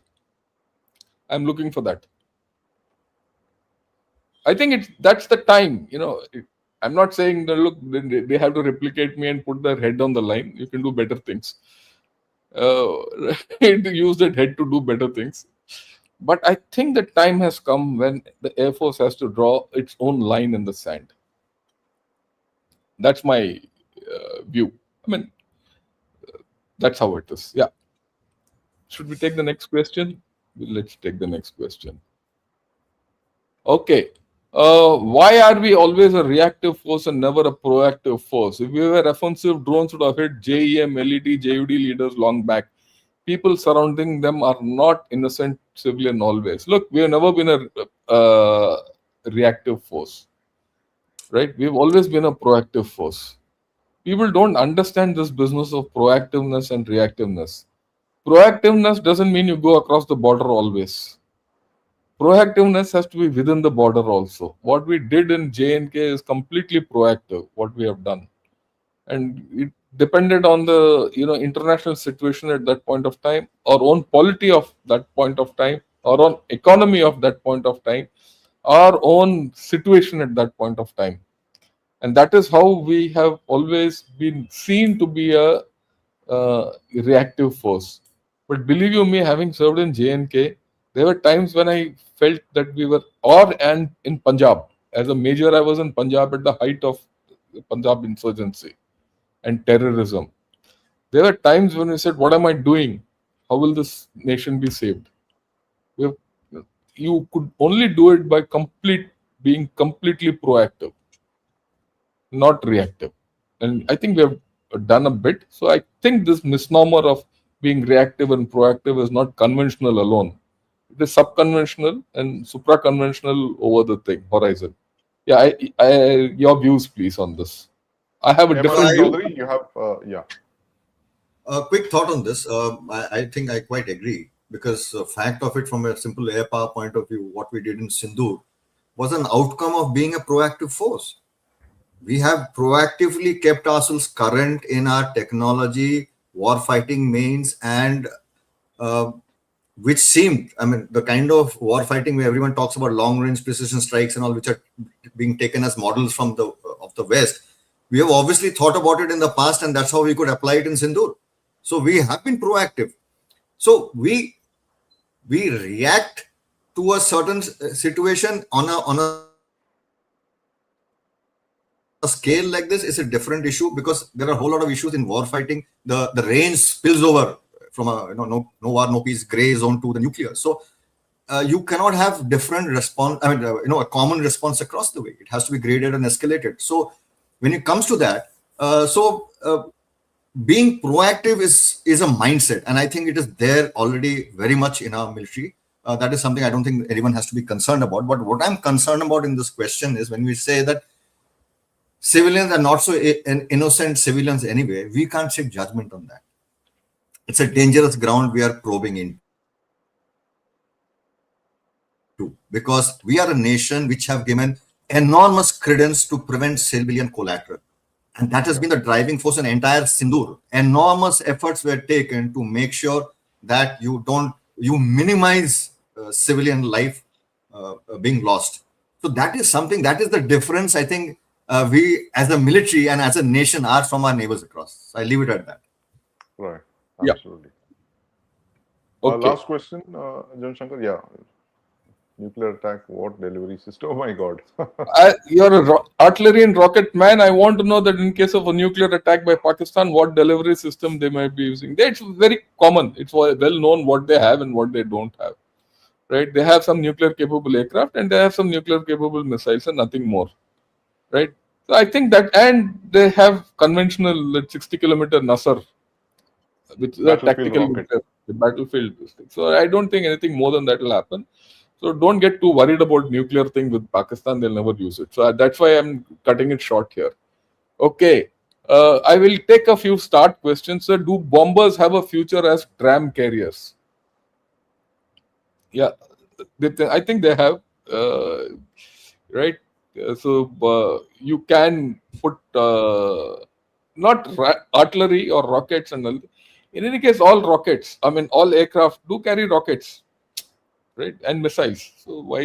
I'm looking for that." I think that's the time. I'm not saying that, look, they have to replicate me and put their head on the line. You can do better things. Use that head to do better things. But I think the time has come when the Air Force has to draw its own line in the sand. That's my view. I mean, that's how it is. Yeah. Should we take the next question? Let's take the next question. Okay. Why are we always a reactive force and never a proactive force? If we were offensive, drones would have hit JEM, LED, JUD leaders long back. People surrounding them are not innocent civilian always. Look, we have never been a reactive force, right? We've always been a proactive force. People don't understand this business of proactiveness and reactiveness. Proactiveness doesn't mean you go across the border always. Proactiveness has to be within the border also. What we did in J&K is completely proactive, what we have done. And it depended on the international situation at that point of time, our own polity of that point of time, our own economy of that point of time, our own situation at that point of time. And that is how we have always been seen to be a reactive force. But believe you me, having served in J&K, there were times when I felt that we were, and in Punjab. As a major, I was in Punjab at the height of the Punjab insurgency and terrorism. There were times when we said, "What am I doing? How will this nation be saved?" We have, you could only do it by being completely proactive, not reactive. And I think we have done a bit. So I think this misnomer of being reactive and proactive is not conventional alone. It is subconventional and supra-conventional over the thing horizon. Yeah, your views, please, on this. I have a Yeah, different Marshal view. Chaudhary, you have, yeah. A quick thought on this. I think I quite agree because the fact of it, from a simple air power point of view, what we did in Sindoor was an outcome of being a proactive force. We have proactively kept ourselves current in our technology, war fighting means, and uh, which seemed, I mean, the kind of war fighting where everyone talks about long range precision strikes and all, which are being taken as models from the of the West. We have obviously thought about it in the past, and that's how we could apply it in Sindoor. So we have been proactive. So we react to a certain situation on a scale like this is a different issue because there are a whole lot of issues in war fighting. The range spills over from a no war no peace gray zone to the nuclear. So you cannot have different response. I mean, a common response across the way. It has to be graded and escalated. So when it comes to that, being proactive is a mindset, and I think it is there already very much in our military. That is something I don't think anyone has to be concerned about. But what I'm concerned about in this question is when we say that civilians are not so innocent civilians anyway, we can't take judgment on that. It's a dangerous ground we are probing into because we are a nation which have given enormous credence to prevent civilian collateral. And that has been the driving force in entire Sindoor. Enormous efforts were taken to make sure that you minimize civilian life being lost. So that is something, that is the difference I think we as a military and as a nation are from our neighbors across. So I leave it at that. Right. Yeah. Absolutely. Okay. Last question, Jan Shankar. Yeah. Nuclear attack, what delivery system? Oh my God. You're a artillery and rocket man. I want to know that in case of a nuclear attack by Pakistan, what delivery system they might be using. It's very common. It's well known what they have and what they don't have. Right? They have some nuclear capable aircraft and they have some nuclear capable missiles and nothing more. Right? So I think that, and they have conventional 60-kilometer Nasser, which is a Battlefield tactical rocket. battlefield. So I don't think anything more than that will happen. So don't get too worried about nuclear thing with Pakistan. They'll never use it. So that's why I'm cutting it short here. Okay. I will take a few start questions. So do bombers have a future as tram carriers? Yeah, I think they have. Right. So you can put not artillery or rockets and all. In any case, all rockets. I mean, all aircraft do carry rockets, right, and missiles. So why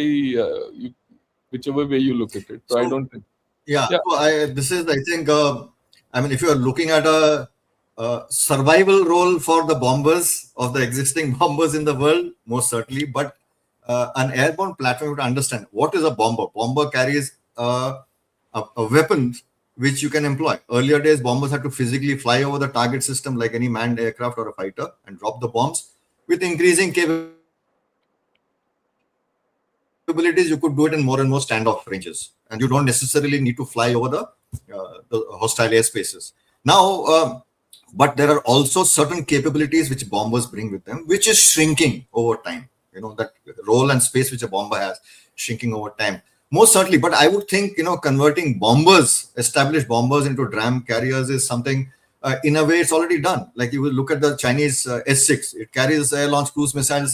whichever way you look at it. So I So don't think. yeah, Yeah, so this is I think I mean if you are looking at a survival role for the bombers of the existing bombers in the world, most certainly, but an airborne platform, you have to understand what is a bomber. Bomber carries a weapon which you can employ. Earlier days, bombers had to physically fly over the target system like any manned aircraft or a fighter and drop the bombs. With increasing capabilities, you could do it in more and more standoff ranges, and you don't necessarily need to fly over the hostile airspaces. Now, but there are also certain capabilities which bombers bring with them, which is shrinking over time. That role and space which a bomber has, shrinking over time. Most certainly, but I would think converting bombers, established bombers, into dram carriers is something. In a way, it's already done. Like you will look at the Chinese S6, it carries air-launched cruise missiles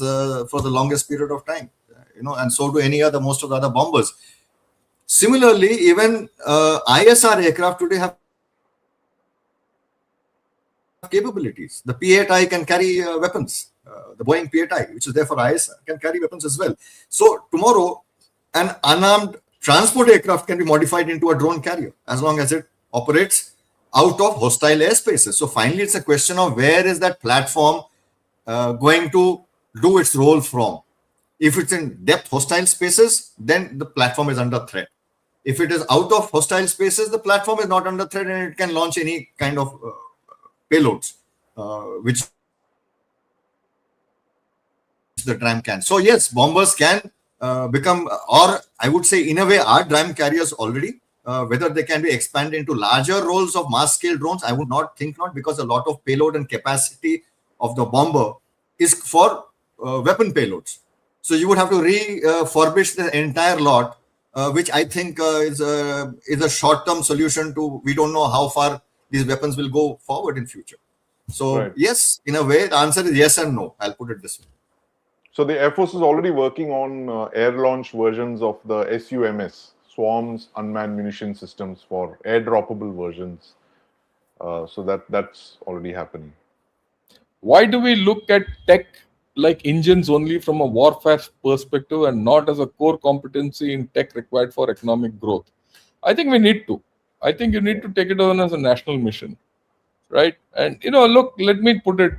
for the longest period of time. And so do most of the other bombers. Similarly, even ISR aircraft today have capabilities. The P-8I can carry weapons. The Boeing P-8I, which is there for ISR, can carry weapons as well. So tomorrow, an unarmed transport aircraft can be modified into a drone carrier as long as it operates out of hostile airspaces. So finally, it's a question of where is that platform going to do its role from. If it's in depth hostile spaces, then the platform is under threat. If it is out of hostile spaces, the platform is not under threat and it can launch any kind of payloads, which the DRAM can. So yes, bombers can become, or I would say in a way, are DRAM carriers already. Whether they can be expanded into larger roles of mass scale drones, I would not think not, because a lot of payload and capacity of the bomber is for weapon payloads. So you would have to refurbish the entire lot, which I think is a short-term solution to, we don't know how far these weapons will go forward in future. So Right. yes, in a way, the answer is yes and no. I'll put it this way. So the Air Force is already working on air launch versions of the SUMS, Swarms Unmanned Munition Systems, for air-droppable versions. So that's already happening. Why do we look at tech like engines only from a warfare perspective and not as a core competency in tech required for economic growth? I think we need to. I think you need to take it on as a national mission, right? And look, let me put it,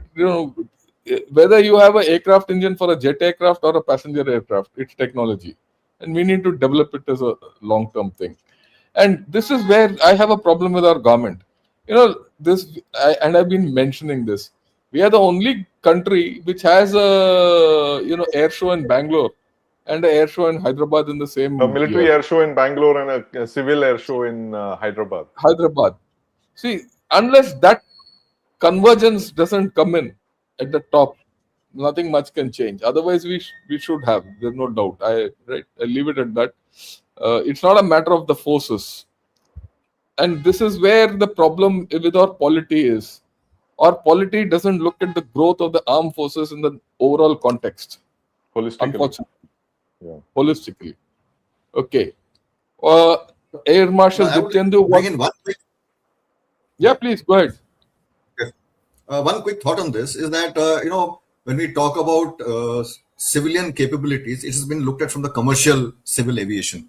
whether you have an aircraft engine for a jet aircraft or a passenger aircraft, it's technology, and we need to develop it as a long-term thing. And this is where I have a problem with our government. And I've been mentioning this. We are the only country which has a air show in Bangalore and an air show in Hyderabad in the same A military year. air show in Bangalore and a civil air show in Hyderabad. Hyderabad. See, unless that convergence doesn't come in at the top, nothing much can change. Otherwise, we should have. There's no doubt. I leave it at that. It's not a matter of the forces, and this is where the problem with our polity is. Our polity doesn't look at the growth of the armed forces in the overall context. Holistically. Unfortunately, Yeah. holistically. Okay. Air Marshal I would Diptendu. bring in one quick, Yeah, please go ahead. one quick thought on this is that when we talk about civilian capabilities, it has been looked at from the commercial civil aviation.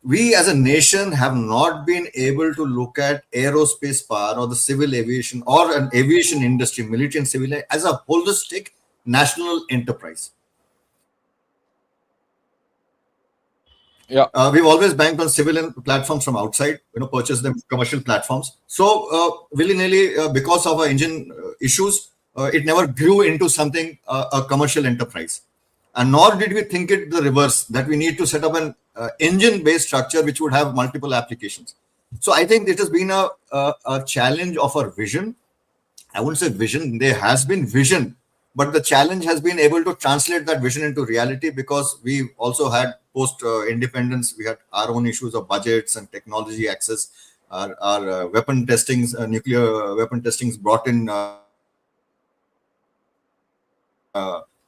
We as a nation have not been able to look at aerospace power or the civil aviation or an aviation industry, military and civil, as a holistic national enterprise. Yeah. We've always banked on civilian platforms from outside, purchase them commercial platforms. So willy-nilly, because of our engine issues, it never grew into something, a commercial enterprise. And nor did we think it the reverse, that we need to set up an engine-based structure which would have multiple applications. So I think it has been a challenge of our vision. I wouldn't say vision, there has been vision, but the challenge has been able to translate that vision into reality, because we also had post-independence, we had our own issues of budgets and technology access. Our weapon testings, nuclear weapon testings brought in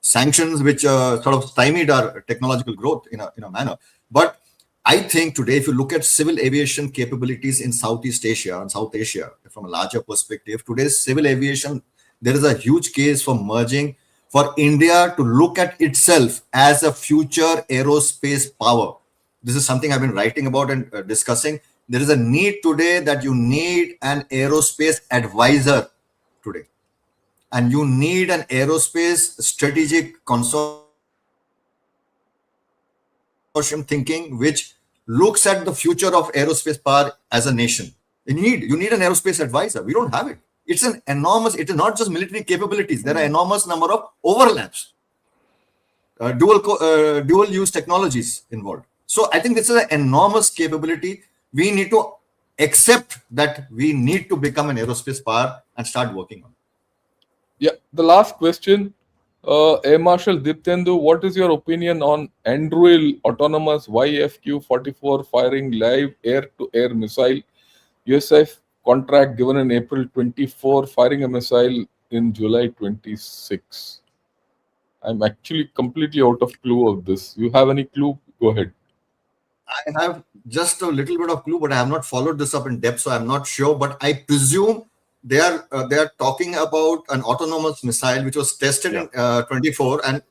sanctions which sort of stymied our technological growth in a manner. But I think today, if you look at civil aviation capabilities in Southeast Asia and South Asia from a larger perspective, today's civil aviation, there is a huge case for merging, for India to look at itself as a future aerospace power. This is something I've been writing about and discussing. There is a need today that you need an aerospace advisor today. And you need an aerospace strategic consortium thinking, which looks at the future of aerospace power as a nation. You need an aerospace advisor. We don't have it. It's an enormous, it is not just military capabilities. There are enormous number of overlaps, dual use technologies involved. So I think this is an enormous capability. We need to accept that we need to become an aerospace power and start working on it. Yeah, the last question, Air Marshal Diptendu, what is your opinion on Anduril autonomous YFQ-44 firing live air-to-air missile? USF contract given in April 24, firing a missile in July 26. I'm actually completely out of clue of this. You have any clue? Go ahead. I have just a little bit of clue, but I have not followed this up in depth, so I'm not sure. But I presume they are talking about an autonomous missile which was tested in 24 and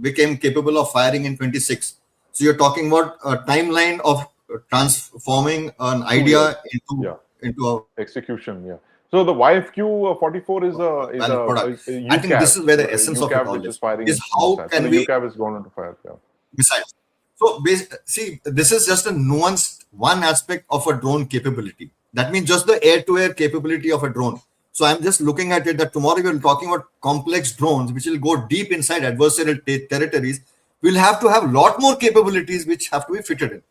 became capable of firing in 26. So you're talking about a timeline of transforming an idea into into a execution. Yeah. So the YFQ 44 is valid product. a I think this UCAV, is where the essence of it UCAV all which is is. firing Is how missiles. So can the we UCAV has gone into fire. Yeah. missiles? So see, this is just a nuanced one aspect of a drone capability. That means just the air-to-air capability of a drone. So I'm just looking at it that tomorrow we're talking about complex drones, which will go deep inside adversarial territories. We'll have to have a lot more capabilities which have to be fitted in.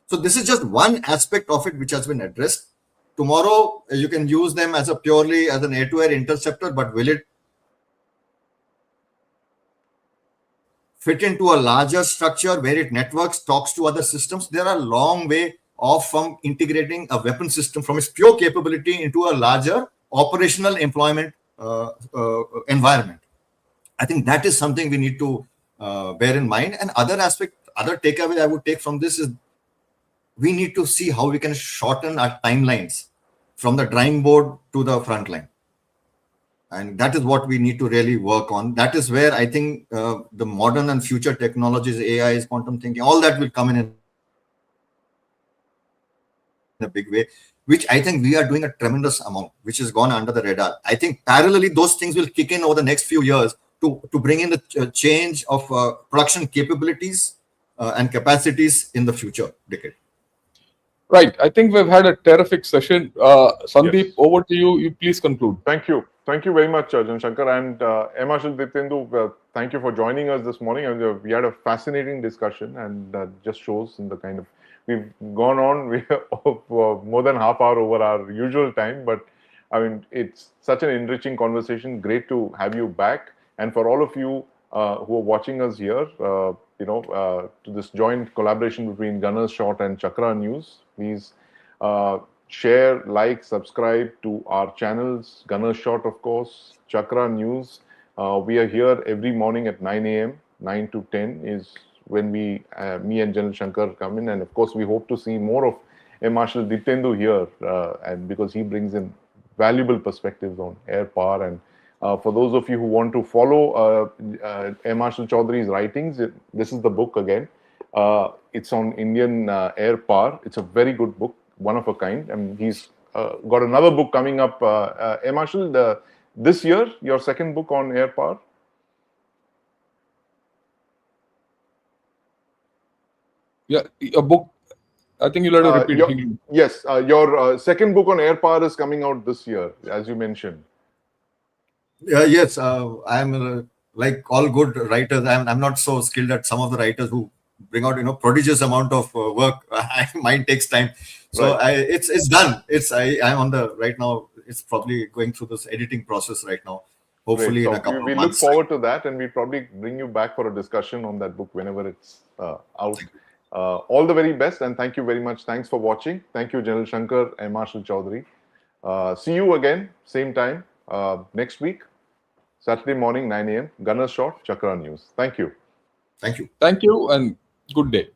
So this is just one aspect of it which has been addressed. Tomorrow you can use them as a purely as an air-to-air interceptor, but will it fit into a larger structure where it networks, talks to other systems? There are a long way off from integrating a weapon system from its pure capability into a larger operational employment environment. I think that is something we need to bear in mind. And other takeaway I would take from this is we need to see how we can shorten our timelines from the drawing board to the front line. And that is what we need to really work on. That is where I think the modern and future technologies, AI, quantum thinking, all that will come in a big way, which I think we are doing a tremendous amount, which has gone under the radar. I think parallelly, those things will kick in over the next few years to bring in the change of production capabilities and capacities in the future decade. Right. I think we've had a terrific session. Sandeep, Yes. over to you. You please conclude. Thank you. Thank you very much, Shankar. And Marshal Diptendu, thank you for joining us this morning. And we had a fascinating discussion, and just shows in the kind of we've gone on more than half hour over our usual time. But I mean, it's such an enriching conversation. Great to have you back. And for all of you who are watching us here, to this joint collaboration between Gunners Shot and Chakra News, please share, like, subscribe to our channels, Gunner Shot, of course, Chakra News. We are here every morning at 9 a.m. 9 to 10 is when me and General Shankar come in. And of course, we hope to see more of Marshal Diptendu here, and because he brings in valuable perspectives on air power. And for those of you who want to follow Marshal Chaudhary's writings, this is the book again. It's on Indian air power. It's a very good book, one of a kind. And he's got another book coming up. Marshal, this year, your second book on air power. Yeah, a book. I think you'll have to repeat. Yes, your second book on air power is coming out this year, as you mentioned. Yes, I'm like all good writers. I'm not so skilled at some of the writers who bring out prodigious amount of work. Mine takes time, so Right. it's done. I'm on the right now. It's probably going through this editing process right now. Hopefully, Great. So in a couple we of look months. forward to that, and we probably bring you back for a discussion on that book whenever it's out. All the very best, and thank you very much. Thanks for watching. Thank you, General Shankar and Marshal Chaudhary. See you again, same time next week, Saturday morning, 9 a.m. Gunner Shot, Chakra News. Thank you. Thank you. Thank you, and good day.